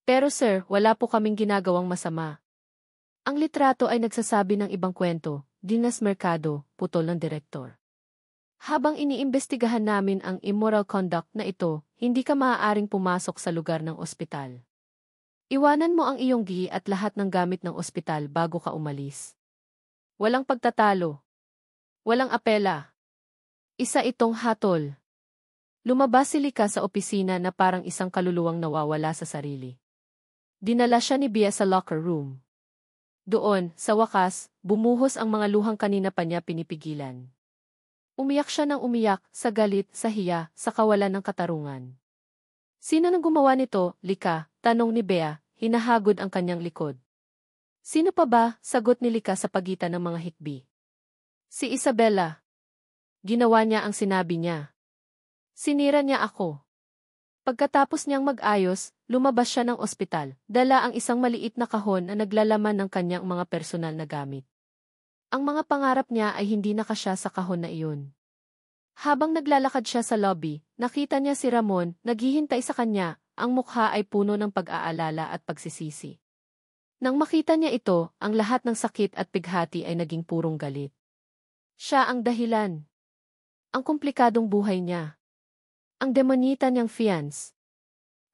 Pero sir, wala po kaming ginagawang masama. Ang litrato ay nagsasabi ng ibang kwento, Dinas Mercado, putol ng direktor. Habang iniimbestigahan namin ang immoral conduct na ito, hindi ka maaaring pumasok sa lugar ng ospital. Iwanan mo ang iyong gi at lahat ng gamit ng ospital bago ka umalis. Walang pagtatalo. Walang apela. Isa itong hatol. Lumabas si Lika sa opisina na parang isang kaluluwang nawawala sa sarili. Dinala siya ni Bea sa locker room. Doon, sa wakas, bumuhos ang mga luhang kanina pa niya pinipigilan. Umiyak siya ng umiyak, sa galit, sa hiya, sa kawalan ng katarungan. Sino nang gumawa nito, Lika? Tanong ni Bea, hinahagod ang kanyang likod. Sino pa ba? Sagot ni Lika sa pagitan ng mga hikbi. Si Isabella. Ginawa niya ang sinabi niya. Sinira niya ako. Pagkatapos niyang mag-ayos, lumabas siya ng ospital, dala ang isang maliit na kahon na naglalaman ng kanyang mga personal na gamit. Ang mga pangarap niya ay hindi nakasya sa kahon na iyon. Habang naglalakad siya sa lobby, nakita niya si Ramon, naghihintay sa kanya, ang mukha ay puno ng pag-aalala at pagsisisi. Nang makita niya ito, ang lahat ng sakit at pighati ay naging purong galit. Siya ang dahilan. Ang komplikadong buhay niya. Ang demonita niyang fiance.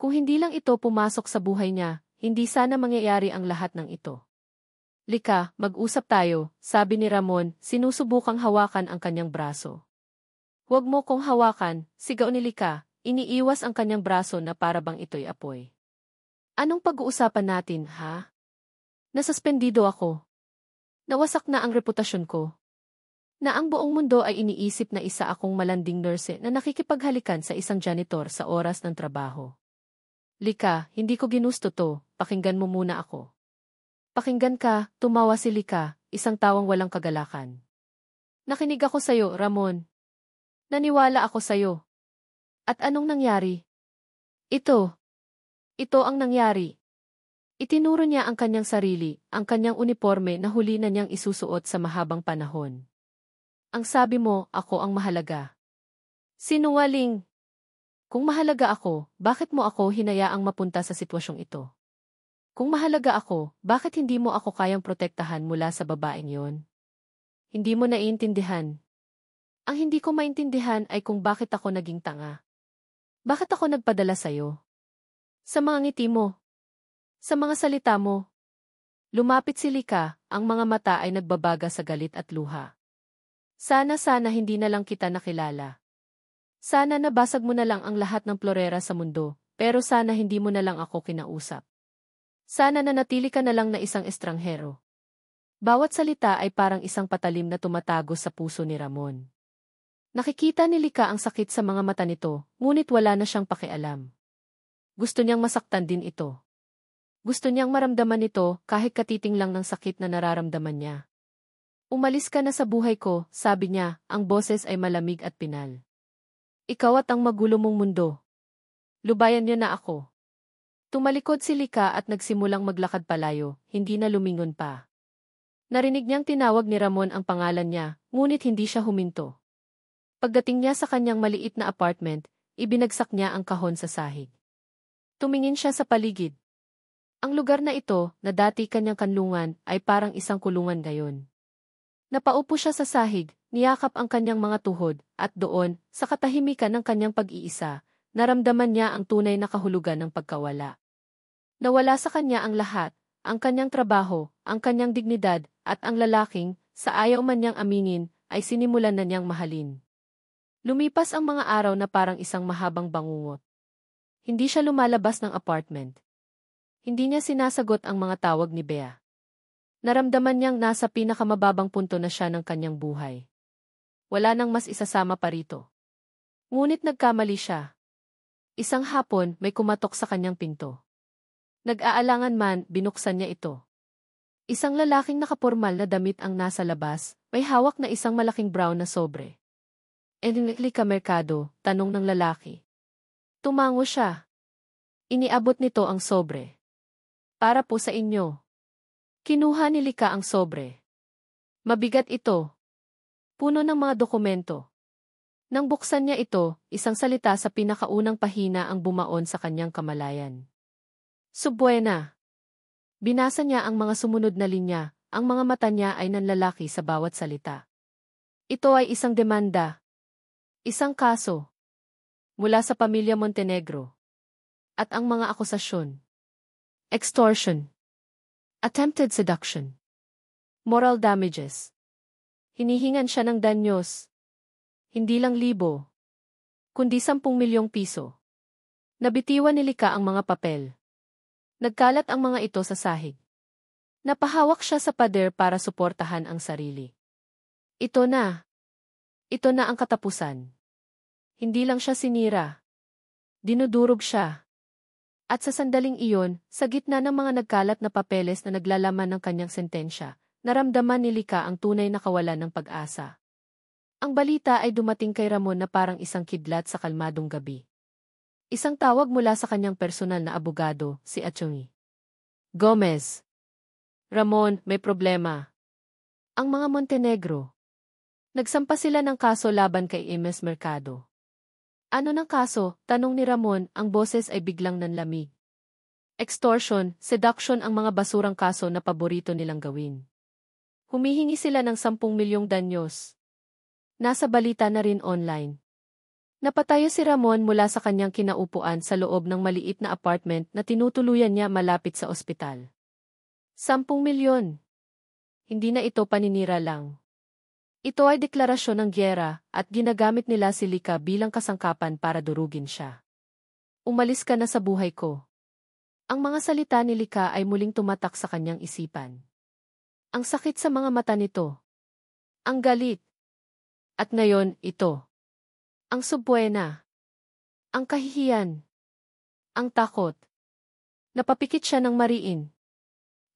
Kung hindi lang ito pumasok sa buhay niya, hindi sana mangyayari ang lahat ng ito. Lika, mag-usap tayo, sabi ni Ramon, sinusubukang hawakan ang kanyang braso. Huwag mo kong hawakan, sigaw ni Lika, iniiwas ang kanyang braso na para bang ito'y apoy. Anong pag-uusapan natin, ha? Nasuspendido ako. Nawasak na ang reputasyon ko. Na ang buong mundo ay iniisip na isa akong malanding nurse na nakikipaghalikan sa isang janitor sa oras ng trabaho. Lika, hindi ko ginusto to, pakinggan mo muna ako. Pakinggan ka, tumawa si Lika, isang tawang walang kagalakan. Nakinig ako sa'yo, Ramon. Naniwala ako sa'yo. At anong nangyari? Ito. Ito ang nangyari. Itinuro niya ang kanyang sarili, ang kanyang uniforme na huli na niyang isusuot sa mahabang panahon. Ang sabi mo, ako ang mahalaga. Sinungaling. Kung mahalaga ako, bakit mo ako hinayaang mapunta sa sitwasyong ito? Kung mahalaga ako, bakit hindi mo ako kayang protektahan mula sa babaeng yon? Hindi mo naiintindihan. Ang hindi ko maintindihan ay kung bakit ako naging tanga. Bakit ako nagpadala sa'yo? Sa mga ngiti mo. Sa mga salita mo. Lumapit si Lika, ang mga mata ay nagbabaga sa galit at luha. Sana hindi na lang kita nakilala. Sana nabasag mo na lang ang lahat ng florera sa mundo, pero sana hindi mo na lang ako kinausap. Sana nanatili ka na lang na isang estranghero. Bawat salita ay parang isang patalim na tumatago sa puso ni Ramon. Nakikita ni Lika ang sakit sa mga mata nito, ngunit wala na siyang pakialam. Gusto niyang masaktan din ito. Gusto niyang maramdaman ito kahit katiting lang ng sakit na nararamdaman niya. Umalis ka na sa buhay ko, sabi niya, ang boses ay malamig at pinal. Ikaw at ang magulo mong mundo. Lubayan niyo na ako. Tumalikod si Lika at nagsimulang maglakad palayo, hindi na lumingon pa. Narinig niyang tinawag ni Ramon ang pangalan niya, ngunit hindi siya huminto. Pagdating niya sa kanyang maliit na apartment, ibinagsak niya ang kahon sa sahig. Tumingin siya sa paligid. Ang lugar na ito, na dati kanyang kanlungan, ay parang isang kulungan gayon. Napaupo siya sa sahig, niyakap ang kanyang mga tuhod, at doon, sa katahimikan ng kanyang pag-iisa, naramdaman niya ang tunay na kahulugan ng pagkawala. Nawala sa kanya ang lahat, ang kanyang trabaho, ang kanyang dignidad, at ang lalaking, sa ayaw man niyang aminin, ay sinimulan na niyang mahalin. Lumipas ang mga araw na parang isang mahabang bangungot. Hindi siya lumalabas ng apartment. Hindi niya sinasagot ang mga tawag ni Bea. Naramdaman niyang nasa pinakamababang punto na siya ng kanyang buhay. Wala nang mas isasama pa rito. Ngunit nagkamali siya. Isang hapon, may kumatok sa kanyang pinto. Nag-aalangan man, binuksan niya ito. Isang lalaking nakapormal na damit ang nasa labas, may hawak na isang malaking brown na sobre. Lika Mercado, tanong ng lalaki. Tumango siya. Iniabot nito ang sobre. Para po sa inyo. Kinuha ni Lika ang sobre. Mabigat ito. Puno ng mga dokumento. Nang buksan niya ito, isang salita sa pinakaunang pahina ang bumaon sa kanyang kamalayan. Subuena. Binasa niya ang mga sumunod na linya, ang mga mata niya ay nanlalaki sa bawat salita. Ito ay isang demanda. Isang kaso mula sa pamilya Montenegro at ang mga akusasyon. Extortion. Attempted seduction. Moral damages. Hinihingan siya ng danyos. Hindi lang libo, kundi 10 milyong piso. Nabitiwan ni Lika ang mga papel. Nagkalat ang mga ito sa sahig. Napahawak siya sa pader para suportahan ang sarili. Ito na. Ito na ang katapusan. Hindi lang siya sinira. Dinudurog siya. At sa sandaling iyon, sa gitna ng mga nagkalat na papeles na naglalaman ng kanyang sentensya, naramdaman ni Lika ang tunay na kawalan ng pag-asa. Ang balita ay dumating kay Ramon na parang isang kidlat sa kalmadong gabi. Isang tawag mula sa kanyang personal na abogado, si Atty. Gomez. Ramon, may problema. Ang mga Montenegro. Nagsampa sila ng kaso laban kay Imes Mercado. Ano ng kaso? Tanong ni Ramon, ang boses ay biglang nanlamig. Extortion, seduction ang mga basurang kaso na paborito nilang gawin. Humihingi sila ng 10 milyong danyos. Nasa balita na rin online. Napatayo si Ramon mula sa kanyang kinaupuan sa loob ng maliit na apartment na tinutuluyan niya malapit sa ospital. 10 milyon. Hindi na ito paninira lang. Ito ay deklarasyon ng gyera at ginagamit nila si Lika bilang kasangkapan para durugin siya. Umalis ka na sa buhay ko. Ang mga salita ni Lika ay muling tumatak sa kanyang isipan. Ang sakit sa mga mata nito. Ang galit. At ngayon, ito. Ang subbuena. Ang kahihiyan. Ang takot. Napapikit siya ng mariin.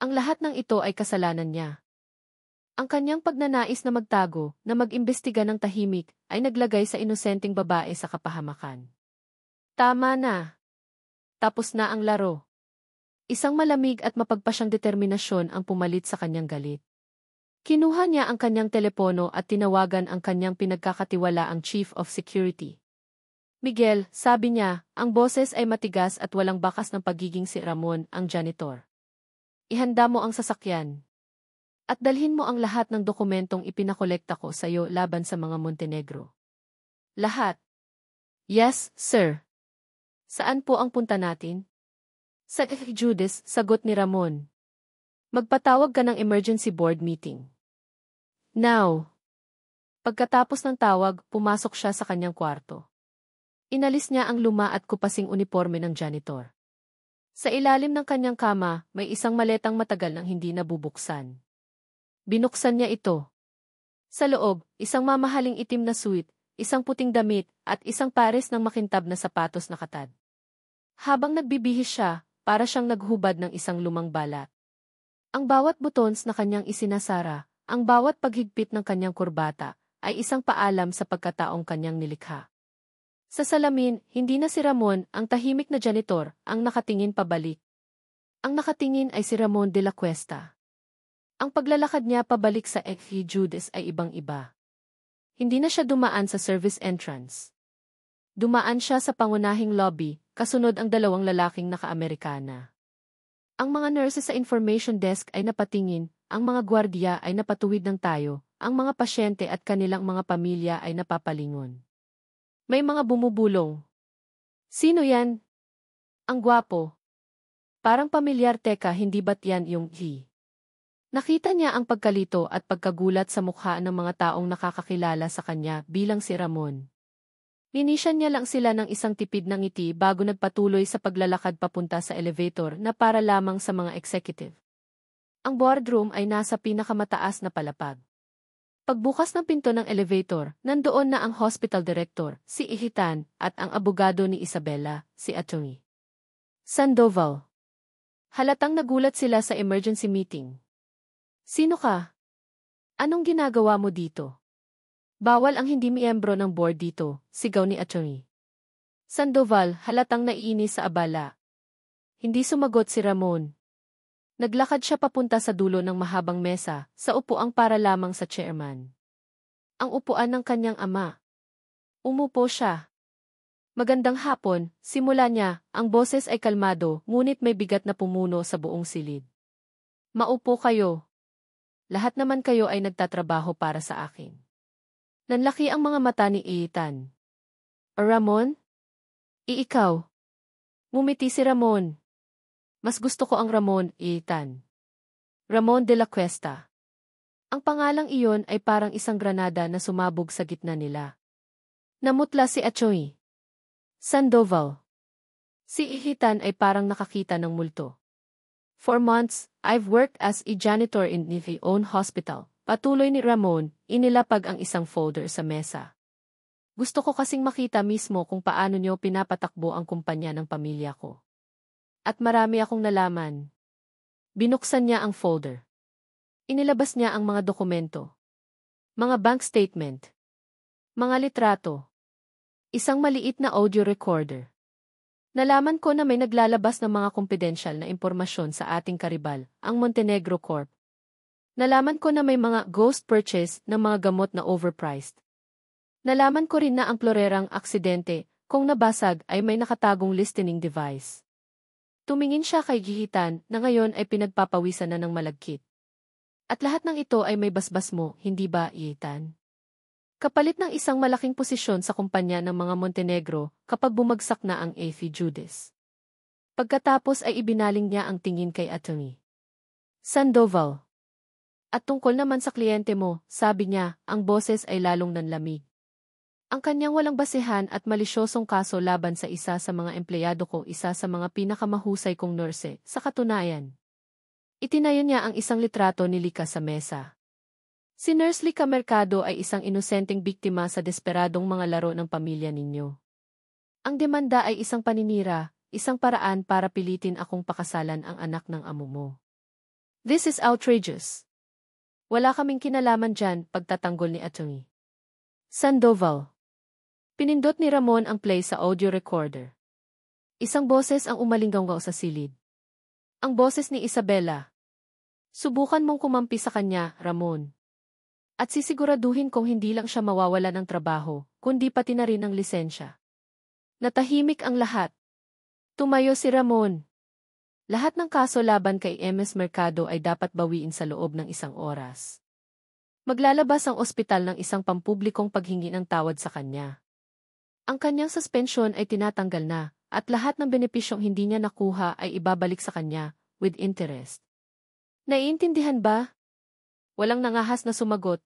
Ang lahat ng ito ay kasalanan niya. Ang kanyang pagnanais na magtago, na mag-imbestiga ng tahimik, ay naglagay sa inosenteng babae sa kapahamakan. Tama na. Tapos na ang laro. Isang malamig at mapagpasyang determinasyon ang pumalit sa kanyang galit. Kinuha niya ang kanyang telepono at tinawagan ang kanyang pinagkakatiwalaang Chief of Security. Miguel, sabi niya, ang boses ay matigas at walang bakas ng pagiging si Ramon, ang janitor. Ihanda mo ang sasakyan. At dalhin mo ang lahat ng dokumentong ipinakolekta ko sa iyo laban sa mga Montenegro. Lahat. Yes, sir. Saan po ang punta natin? Sa Judas, sagot ni Ramon. Magpatawag ka ng emergency board meeting. Now. Pagkatapos ng tawag, pumasok siya sa kanyang kwarto. Inalis niya ang luma at kupasing uniforme ng janitor. Sa ilalim ng kanyang kama, may isang maletang matagal nang hindi nabubuksan. Binuksan niya ito. Sa loob, isang mamahaling itim na suit, isang puting damit, at isang pares ng makintab na sapatos na katad. Habang nagbibihis siya, para siyang naghubad ng isang lumang balat. Ang bawat buttons na kanyang isinasara, ang bawat paghigpit ng kanyang kurbata, ay isang paalam sa pagkataong kanyang nilikha. Sa salamin, hindi na si Ramon, ang tahimik na janitor, ang nakatingin pabalik. Ang nakatingin ay si Ramon de la Cuesta. Ang paglalakad niya pabalik sa Judas ay ibang-iba. Hindi na siya dumaan sa service entrance. Dumaan siya sa pangunahing lobby, kasunod ang dalawang lalaking naka-Amerikana. Ang mga nurses sa information desk ay napatingin, ang mga gwardiya ay napatuwid ng tayo, ang mga pasyente at kanilang mga pamilya ay napapalingon. May mga bumubulong. Sino yan? Ang gwapo. Parang pamilyar, teka, hindi ba't yan yung he? Nakita niya ang pagkalito at pagkagulat sa mukha ng mga taong nakakakilala sa kanya bilang si Ramon. Linisyan niya lang sila ng isang tipid ng ngiti bago nagpatuloy sa paglalakad papunta sa elevator na para lamang sa mga executive. Ang boardroom ay nasa pinakamataas na palapag. Pagbukas ng pinto ng elevator, nandoon na ang hospital director, si Ihitan, at ang abogado ni Isabela, si Atty. Sandoval. Halatang nagulat sila sa emergency meeting. Sino ka? Anong ginagawa mo dito? Bawal ang hindi miyembro ng board dito, sigaw ni Atty. Sandoval, halatang naiinis sa abala. Hindi sumagot si Ramon. Naglakad siya papunta sa dulo ng mahabang mesa, sa upuang para lamang sa chairman. Ang upuan ng kanyang ama. Umupo siya. Magandang hapon, simula niya, ang boses ay kalmado, ngunit may bigat na pumuno sa buong silid. Maupo kayo. Lahat naman kayo ay nagtatrabaho para sa akin. Nanlaki ang mga mata ni Ethan. O Ramon? Ikaw. Ngumiti si Ramon. Mas gusto ko ang Ramon, Ethan. Ramon de la Cuesta. Ang pangalang iyon ay parang isang granada na sumabog sa gitna nila. Namutla si Achoy. Sandoval. Si Ethan ay parang nakakita ng multo. For months, I've worked as a janitor in the own hospital. Patuloy ni Ramon, inilapag ang isang folder sa mesa. Gusto ko kasing makita mismo kung paano niyo pinapatakbo ang kumpanya ng pamilya ko. At marami akong nalaman. Binuksan niya ang folder. Inilabas niya ang mga dokumento. Mga bank statement. Mga litrato. Isang maliit na audio recorder. Nalaman ko na may naglalabas ng mga kumpidensyal na impormasyon sa ating karibal, ang Montenegro Corp. Nalaman ko na may mga ghost purchase ng mga gamot na overpriced. Nalaman ko rin na ang plorerang aksidente, kung nabasag ay may nakatagong listening device. Tumingin siya kay Gihitan na ngayon ay pinagpapawisan na ng malagkit. At lahat ng ito ay may basbas mo, hindi ba, Gihitan? Kapalit ng isang malaking posisyon sa kumpanya ng mga Montenegro kapag bumagsak na ang Afi Judas. Pagkatapos ay ibinaling niya ang tingin kay Attorney Sandoval. At tungkol naman sa kliyente mo, sabi niya, ang boses ay lalong nanlamig. Ang kanyang walang basehan at malisyosong kaso laban sa isa sa mga empleyado ko, isa sa mga pinakamahusay kong nurse, sa katunayan. Itinayo niya ang isang litrato ni Lika sa mesa. Si Nurse Lika Mercado ay isang inosenteng biktima sa desperadong mga laro ng pamilya ninyo. Ang demanda ay isang paninira, isang paraan para pilitin akong pakasalan ang anak ng amo mo. This is outrageous. Wala kaming kinalaman dyan, pagtatanggol ni Attorney Sandoval. Pinindot ni Ramon ang play sa audio recorder. Isang boses ang umalinggaw sa silid. Ang boses ni Isabela. Subukan mong kumampi sa kanya, Ramon. At sisiguraduhin kong hindi lang siya mawawala ng trabaho, kundi pati na rin ang lisensya. Natahimik ang lahat. Tumayo si Ramon. Lahat ng kaso laban kay MS Mercado ay dapat bawiin sa loob ng 1 oras. Maglalabas ang ospital ng isang pampublikong paghingi ng tawad sa kanya. Ang kanyang suspensyon ay tinatanggal na, at lahat ng benepisyong hindi niya nakuha ay ibabalik sa kanya, with interest. Naiintindihan ba? Walang nangahas na sumagot.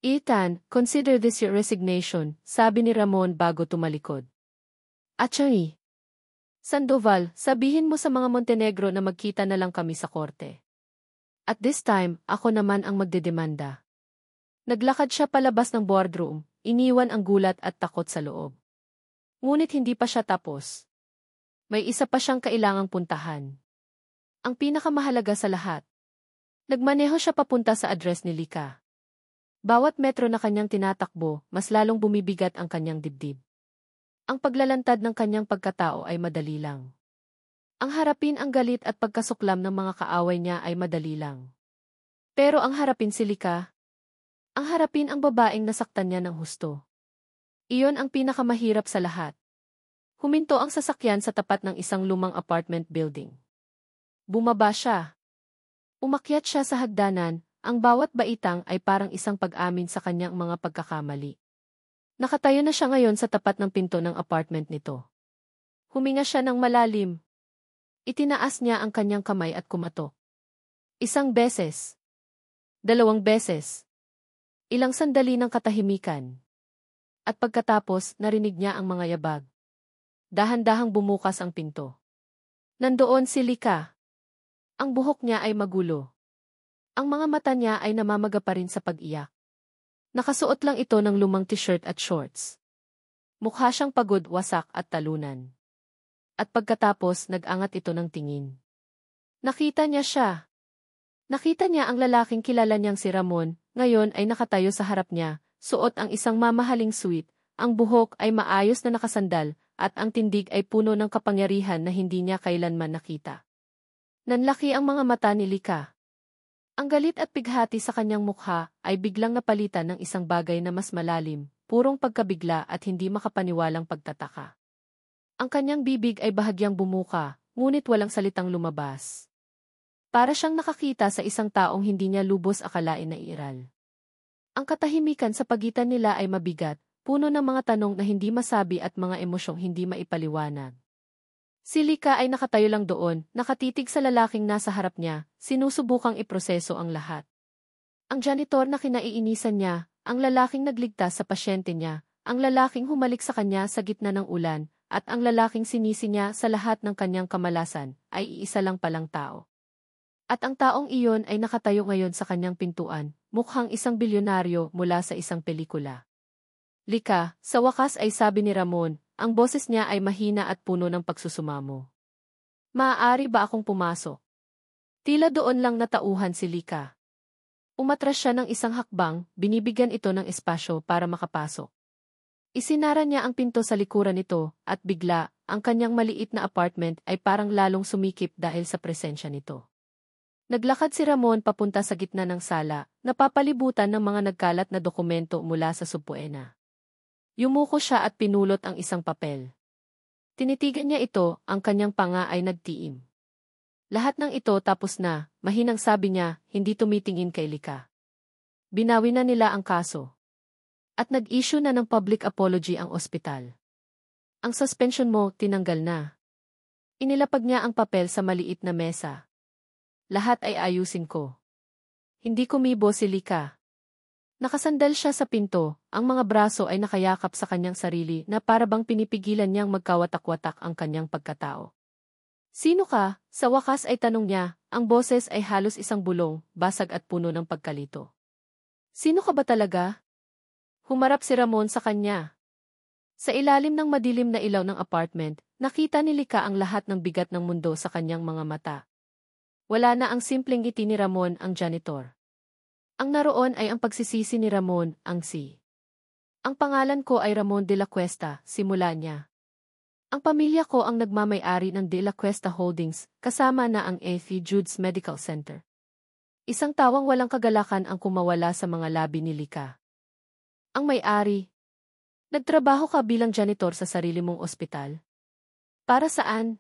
Ethan, consider this your resignation, sabi ni Ramon bago tumalikod. Attorney Sandoval, sabihin mo sa mga Montenegro na magkita na lang kami sa korte. At this time, ako naman ang magdedemanda. Naglakad siya palabas ng boardroom, iniwan ang gulat at takot sa loob. Ngunit hindi pa siya tapos. May isa pa siyang kailangang puntahan. Ang pinakamahalaga sa lahat. Nagmaneho siya papunta sa address ni Lika. Bawat metro na kanyang tinatakbo, mas lalong bumibigat ang kanyang dibdib. Ang paglalantad ng kanyang pagkatao ay madali lang. Ang harapin ang galit at pagkasuklam ng mga kaaway niya ay madali lang. Pero ang harapin si Lika, ang harapin ang babaeng nasaktan niya ng husto. Iyon ang pinakamahirap sa lahat. Huminto ang sasakyan sa tapat ng isang lumang apartment building. Bumaba siya. Umakyat siya sa hagdanan, ang bawat baitang ay parang isang pag-amin sa kanyang mga pagkakamali. Nakatayo na siya ngayon sa tapat ng pinto ng apartment nito. Huminga siya ng malalim. Itinaas niya ang kanyang kamay at kumatok. 1 beses. 2 beses. Ilang sandali ng katahimikan. At pagkatapos, narinig niya ang mga yabag. Dahan-dahang bumukas ang pinto. Nandoon si Lika. Ang buhok niya ay magulo. Ang mga mata niya ay namamaga pa rin sa pag-iyak. Nakasuot lang ito ng lumang t-shirt at shorts. Mukha siyang pagod, wasak at talunan. At pagkatapos, nag-angat ito ng tingin. Nakita niya siya. Nakita niya ang lalaking kilala niyang si Ramon, ngayon ay nakatayo sa harap niya, suot ang isang mamahaling suit, ang buhok ay maayos na nakasandal, at ang tindig ay puno ng kapangyarihan na hindi niya kailanman nakita. Nanlaki ang mga mata ni Lika. Ang galit at pighati sa kanyang mukha ay biglang napalitan ng isang bagay na mas malalim, purong pagkabigla at hindi makapaniwalang pagtataka. Ang kanyang bibig ay bahagyang bumuka, ngunit walang salitang lumabas. Para siyang nakakita sa isang taong hindi niya lubos akalain na iiral. Ang katahimikan sa pagitan nila ay mabigat, puno ng mga tanong na hindi masabi at mga emosyong hindi maipaliwanag. Si Lika ay nakatayo lang doon, nakatitig sa lalaking nasa harap niya, sinusubukang iproseso ang lahat. Ang janitor na kinaiinisan niya, ang lalaking nagligtas sa pasyente niya, ang lalaking humalik sa kanya sa gitna ng ulan, at ang lalaking sinisi niya sa lahat ng kanyang kamalasan, ay iisa lang palang tao. At ang taong iyon ay nakatayo ngayon sa kanyang pintuan, mukhang isang bilyonaryo mula sa isang pelikula. Lika, sa wakas ay sabi ni Ramon, ang boses niya ay mahina at puno ng pagsusumamo. Maaari ba akong pumasok? Tila doon lang natauhan si Lika. Umatras siya ng isang hakbang, binibigyan ito ng espasyo para makapasok. Isinara niya ang pinto sa likuran nito, at bigla, ang kanyang maliit na apartment ay parang lalong sumikip dahil sa presensya nito. Naglakad si Ramon papunta sa gitna ng sala, napapalibutan ng mga nagkalat na dokumento mula sa supuena. Yumuko siya at pinulot ang isang papel. Tinitigan niya ito, ang kanyang panga ay nagtiim. Lahat ng ito tapos na, mahinang sabi niya, hindi tumitingin kay Lika. Binawi na nila ang kaso. At nag-issue na ng public apology ang ospital. Ang suspension mo, tinanggal na. Inilapag niya ang papel sa maliit na mesa. Lahat ay ayusin ko. Hindi kumibo si Lika. Nakasandal siya sa pinto, ang mga braso ay nakayakap sa kanyang sarili na para bang pinipigilan niyang magkawatak-watak ang kanyang pagkatao. Sino ka? Sa wakas ay tanong niya, ang boses ay halos isang bulong, basag at puno ng pagkalito. Sino ka ba talaga? Humarap si Ramon sa kanya. Sa ilalim ng madilim na ilaw ng apartment, nakita ni Lika ang lahat ng bigat ng mundo sa kanyang mga mata. Wala na ang simpleng ngiti ni Ramon, ang janitor. Ang naroon ay ang pagsisisi ni Ramon, ang si. Ang pangalan ko ay Ramon de la Cuesta, simula niya. Ang pamilya ko ang nagmamay-ari ng De La Cuesta Holdings, kasama na ang F. Jude's Medical Center. Isang tawang walang kagalakan ang kumawala sa mga labi ni Lika. Ang may-ari. Nagtrabaho ka bilang janitor sa sarili mong ospital? Para saan?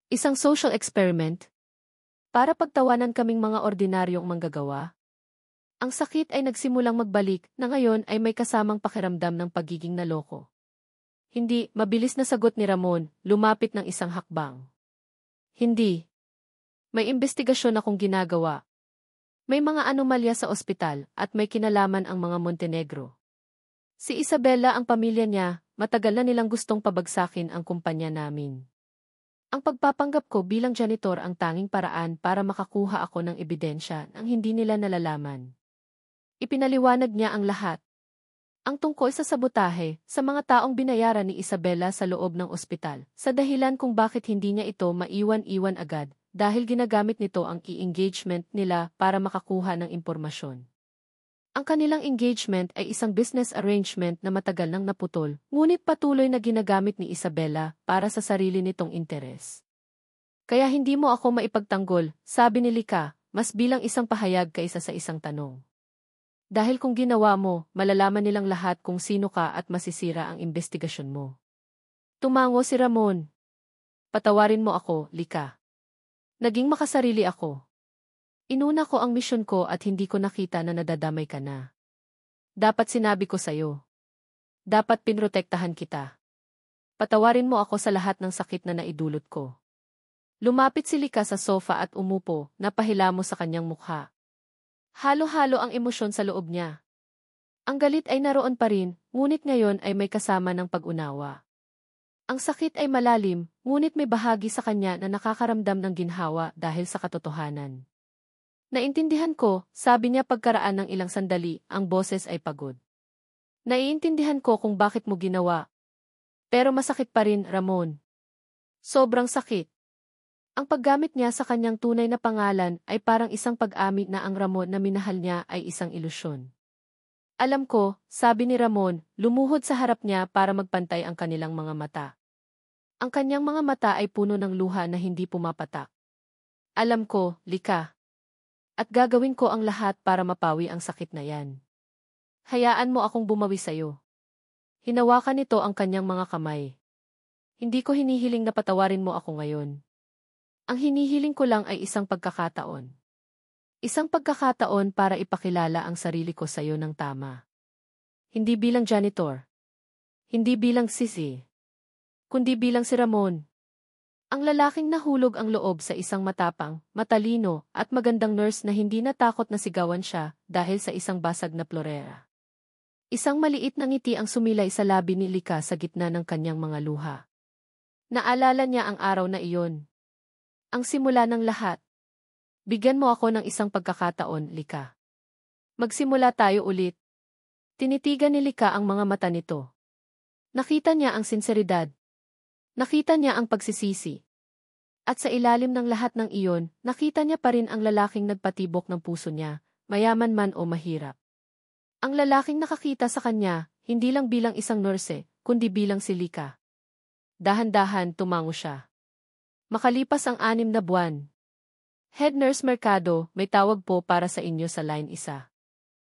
Isang social experiment? Para pagtawanan kaming mga ordinaryong manggagawa? Ang sakit ay nagsimulang magbalik na ngayon ay may kasamang pakiramdam ng pagiging naloko. Hindi, mabilis na sagot ni Ramon, lumapit ng isang hakbang. Hindi. May investigasyon akong ginagawa. May mga anomalya sa ospital at may kinalaman ang mga Montenegro. Si Isabela ang pamilya niya, matagal na nilang gustong pabagsakin ang kumpanya namin. Ang pagpapanggap ko bilang janitor ang tanging paraan para makakuha ako ng ebidensya nang hindi nila nalalaman. Ipinaliwanag niya ang lahat. Ang tungkol sa sabotahe, sa mga taong binayaran ni Isabela sa loob ng ospital, sa dahilan kung bakit hindi niya ito maiwan-iwan agad, dahil ginagamit nito ang e-engagement nila para makakuha ng impormasyon. Ang kanilang engagement ay isang business arrangement na matagal nang naputol, ngunit patuloy na ginagamit ni Isabela para sa sarili nitong interes. Kaya hindi mo ako maipagtanggol, sabi ni Lika, mas bilang isang pahayag kaysa sa isang tanong. Dahil kung ginawa mo, malalaman nilang lahat kung sino ka at masisira ang investigasyon mo. Tumango si Ramon. Patawarin mo ako, Lika. Naging makasarili ako. Inuna ko ang misyon ko at hindi ko nakita na nadadamay ka na. Dapat sinabi ko sa'yo. Dapat pinrotektahan kita. Patawarin mo ako sa lahat ng sakit na naidulot ko. Lumapit si Lika sa sofa at umupo, napahilamos sa kanyang mukha. Halo-halo ang emosyon sa loob niya. Ang galit ay naroon pa rin, ngunit ngayon ay may kasama ng pag-unawa. Ang sakit ay malalim, ngunit may bahagi sa kanya na nakakaramdam ng ginhawa dahil sa katotohanan. Naintindihan ko, sabi niya pagkaraan ng ilang sandali, ang boses ay pagod. Naiintindihan ko kung bakit mo ginawa. Pero masakit pa rin, Ramon. Sobrang sakit. Ang paggamit niya sa kanyang tunay na pangalan ay parang isang pag-amin na ang Ramon na minahal niya ay isang ilusyon. Alam ko, sabi ni Ramon, lumuhod sa harap niya para magpantay ang kanilang mga mata. Ang kanyang mga mata ay puno ng luha na hindi pumapatak. Alam ko, Lika. At gagawin ko ang lahat para mapawi ang sakit na yan. Hayaan mo akong bumawi sa'yo. Hinawakan nito ang kanyang mga kamay. Hindi ko hinihiling na patawarin mo ako ngayon. Ang hinihiling ko lang ay isang pagkakataon. Isang pagkakataon para ipakilala ang sarili ko sa iyo ng tama. Hindi bilang janitor, hindi bilang sisi, kundi bilang si Ramon. Ang lalaking nahulog ang loob sa isang matapang, matalino, at magandang nurse na hindi natakot na sigawan siya dahil sa isang basag na plorera. Isang maliit na ngiti ang sumilay sa labi ni Lika sa gitna ng kanyang mga luha. Naalala niya ang araw na iyon. Ang simula ng lahat. Bigyan mo ako ng isang pagkakataon, Lika. Magsimula tayo ulit. Tinitigan ni Lika ang mga mata nito. Nakita niya ang sinseridad. Nakita niya ang pagsisisi. At sa ilalim ng lahat ng iyon, nakita niya pa rin ang lalaking nagpatibok ng puso niya, mayaman man o mahirap. Ang lalaking nakakita sa kanya, hindi lang bilang isang nurse, kundi bilang si Lika. Dahan-dahan tumango siya. Makalipas ang 6 na buwan. Head Nurse Mercado, may tawag po para sa inyo sa line 1.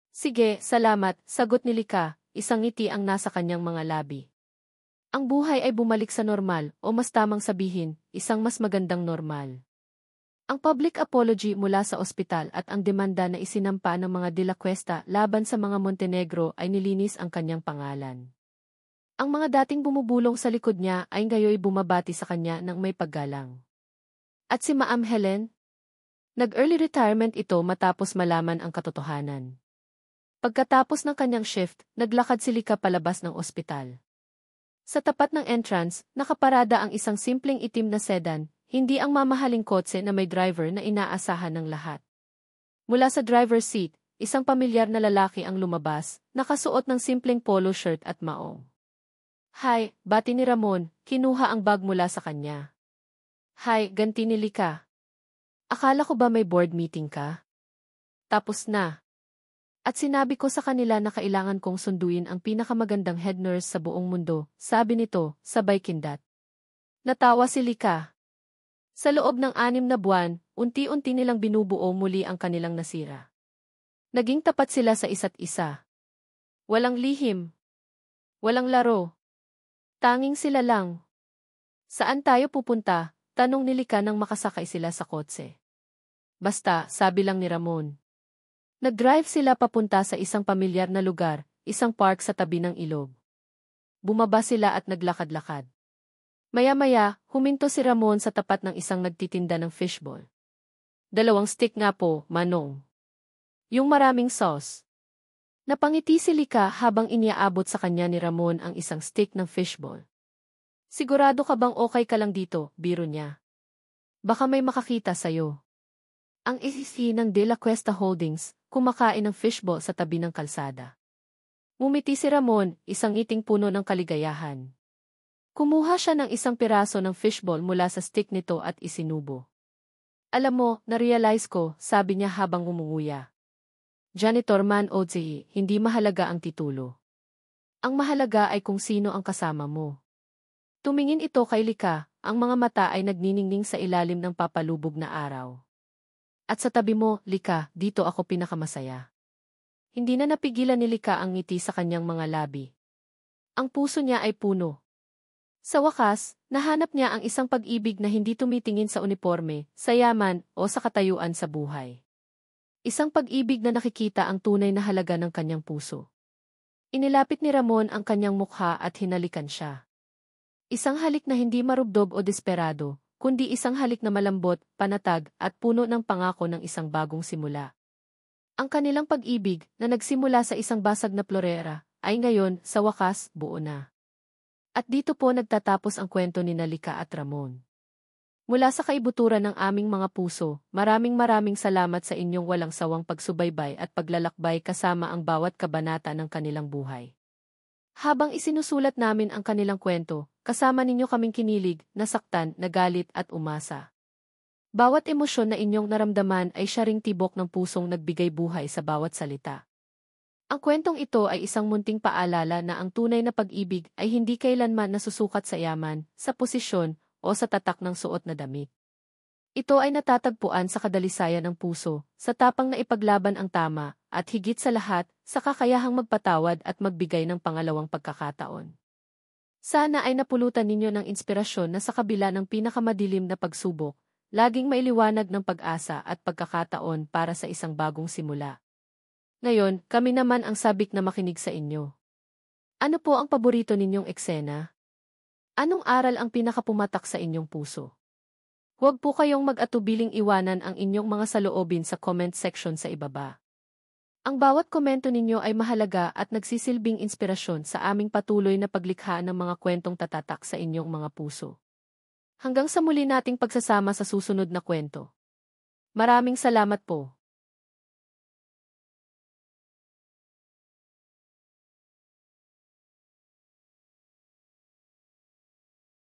Sige, salamat, sagot ni Lika, isang ngiti ang nasa kanyang mga labi. Ang buhay ay bumalik sa normal, o mas tamang sabihin, isang mas magandang normal. Ang public apology mula sa ospital at ang demanda na isinampa ng mga De La Cuesta laban sa mga Montenegro ay nilinis ang kanyang pangalan. Ang mga dating bumubulong sa likod niya ay ngayoy bumabati sa kanya ng may paggalang. At si Ma'am Helen? Nag-early retirement ito matapos malaman ang katotohanan. Pagkatapos ng kanyang shift, naglakad si Lika palabas ng ospital. Sa tapat ng entrance, nakaparada ang isang simpleng itim na sedan, hindi ang mamahaling kotse na may driver na inaasahan ng lahat. Mula sa driver's seat, isang pamilyar na lalaki ang lumabas, nakasuot ng simpleng polo shirt at maong. Hi, bati ni Ramon, kinuha ang bag mula sa kanya. Hi, ganti ni Lika. Akala ko ba may board meeting ka? Tapos na. At sinabi ko sa kanila na kailangan kong sunduin ang pinakamagandang head nurse sa buong mundo, sabi nito, sabay kindat. Natawa si Lika. Sa loob ng 6 na buwan, unti-unti nilang binubuo muli ang kanilang nasira. Naging tapat sila sa isa't isa. Walang lihim. Walang laro. Tanging sila lang. Saan tayo pupunta? Tanong ni Lika nang makasakay sila sa kotse. Basta, sabi lang ni Ramon. Nag-drive sila papunta sa isang pamilyar na lugar, isang park sa tabi ng ilog. Bumaba sila at naglakad-lakad. Maya-maya, huminto si Ramon sa tapat ng isang nagtitinda ng fishball. 2 stick nga po, Manong. Yung maraming sauce. Napangiti si Lika habang iniaabot sa kanya ni Ramon ang isang stick ng fishball. Sigurado ka bang okay ka lang dito, biro niya. Baka may makakita sa'yo. Ang isisi ng De La Cuesta Holdings, kumakain ng fishball sa tabi ng kalsada. Ngumiti si Ramon, isang ngiting puno ng kaligayahan. Kumuha siya ng isang piraso ng fishball mula sa stick nito at isinubo. Alam mo, na-realize ko, sabi niya habang umunguya. Janitor man o hindi mahalaga ang titulo. Ang mahalaga ay kung sino ang kasama mo. Tumingin ito kay Lika, ang mga mata ay nagniningning sa ilalim ng papalubog na araw. At sa tabi mo, Lika, dito ako pinakamasaya. Hindi na napigilan ni Lika ang ngiti sa kanyang mga labi. Ang puso niya ay puno. Sa wakas, nahanap niya ang isang pag-ibig na hindi tumitingin sa uniforme, sa yaman, o sa katayuan sa buhay. Isang pag-ibig na nakikita ang tunay na halaga ng kanyang puso. Inilapit ni Ramon ang kanyang mukha at hinalikan siya. Isang halik na hindi marubdob o desperado, kundi isang halik na malambot, panatag, at puno ng pangako ng isang bagong simula. Ang kanilang pag-ibig, na nagsimula sa isang basag na plorera, ay ngayon, sa wakas, buo na. At dito po nagtatapos ang kwento ni Lika at Ramon. Mula sa kaibuturan ng aming mga puso, maraming salamat sa inyong walang sawang pagsubaybay at paglalakbay kasama ang bawat kabanata ng kanilang buhay. Habang isinusulat namin ang kanilang kwento, kasama ninyo kaming kinilig, nasaktan, nagalit at umasa. Bawat emosyon na inyong naramdaman ay siya ring tibok ng pusong nagbigay buhay sa bawat salita. Ang kwentong ito ay isang munting paalala na ang tunay na pag-ibig ay hindi kailanman nasusukat sa yaman, sa posisyon, o sa tatak ng suot na damit. Ito ay natatagpuan sa kadalisayan ng puso, sa tapang na ipaglaban ang tama, at higit sa lahat, sa kakayahang magpatawad at magbigay ng pangalawang pagkakataon. Sana ay napulutan ninyo ng inspirasyon na sa kabila ng pinakamadilim na pagsubok, laging mailiwanag ng pag-asa at pagkakataon para sa isang bagong simula. Ngayon, kami naman ang sabik na makinig sa inyo. Ano po ang paborito ninyong eksena? Anong aral ang pinakapumatak sa inyong puso? Huwag po kayong mag-atubiling iwanan ang inyong mga saloobin sa comment section sa ibaba. Ang bawat komento ninyo ay mahalaga at nagsisilbing inspirasyon sa aming patuloy na paglikha ng mga kwentong tatatak sa inyong mga puso. Hanggang sa muli nating pagsasama sa susunod na kwento. Maraming salamat po.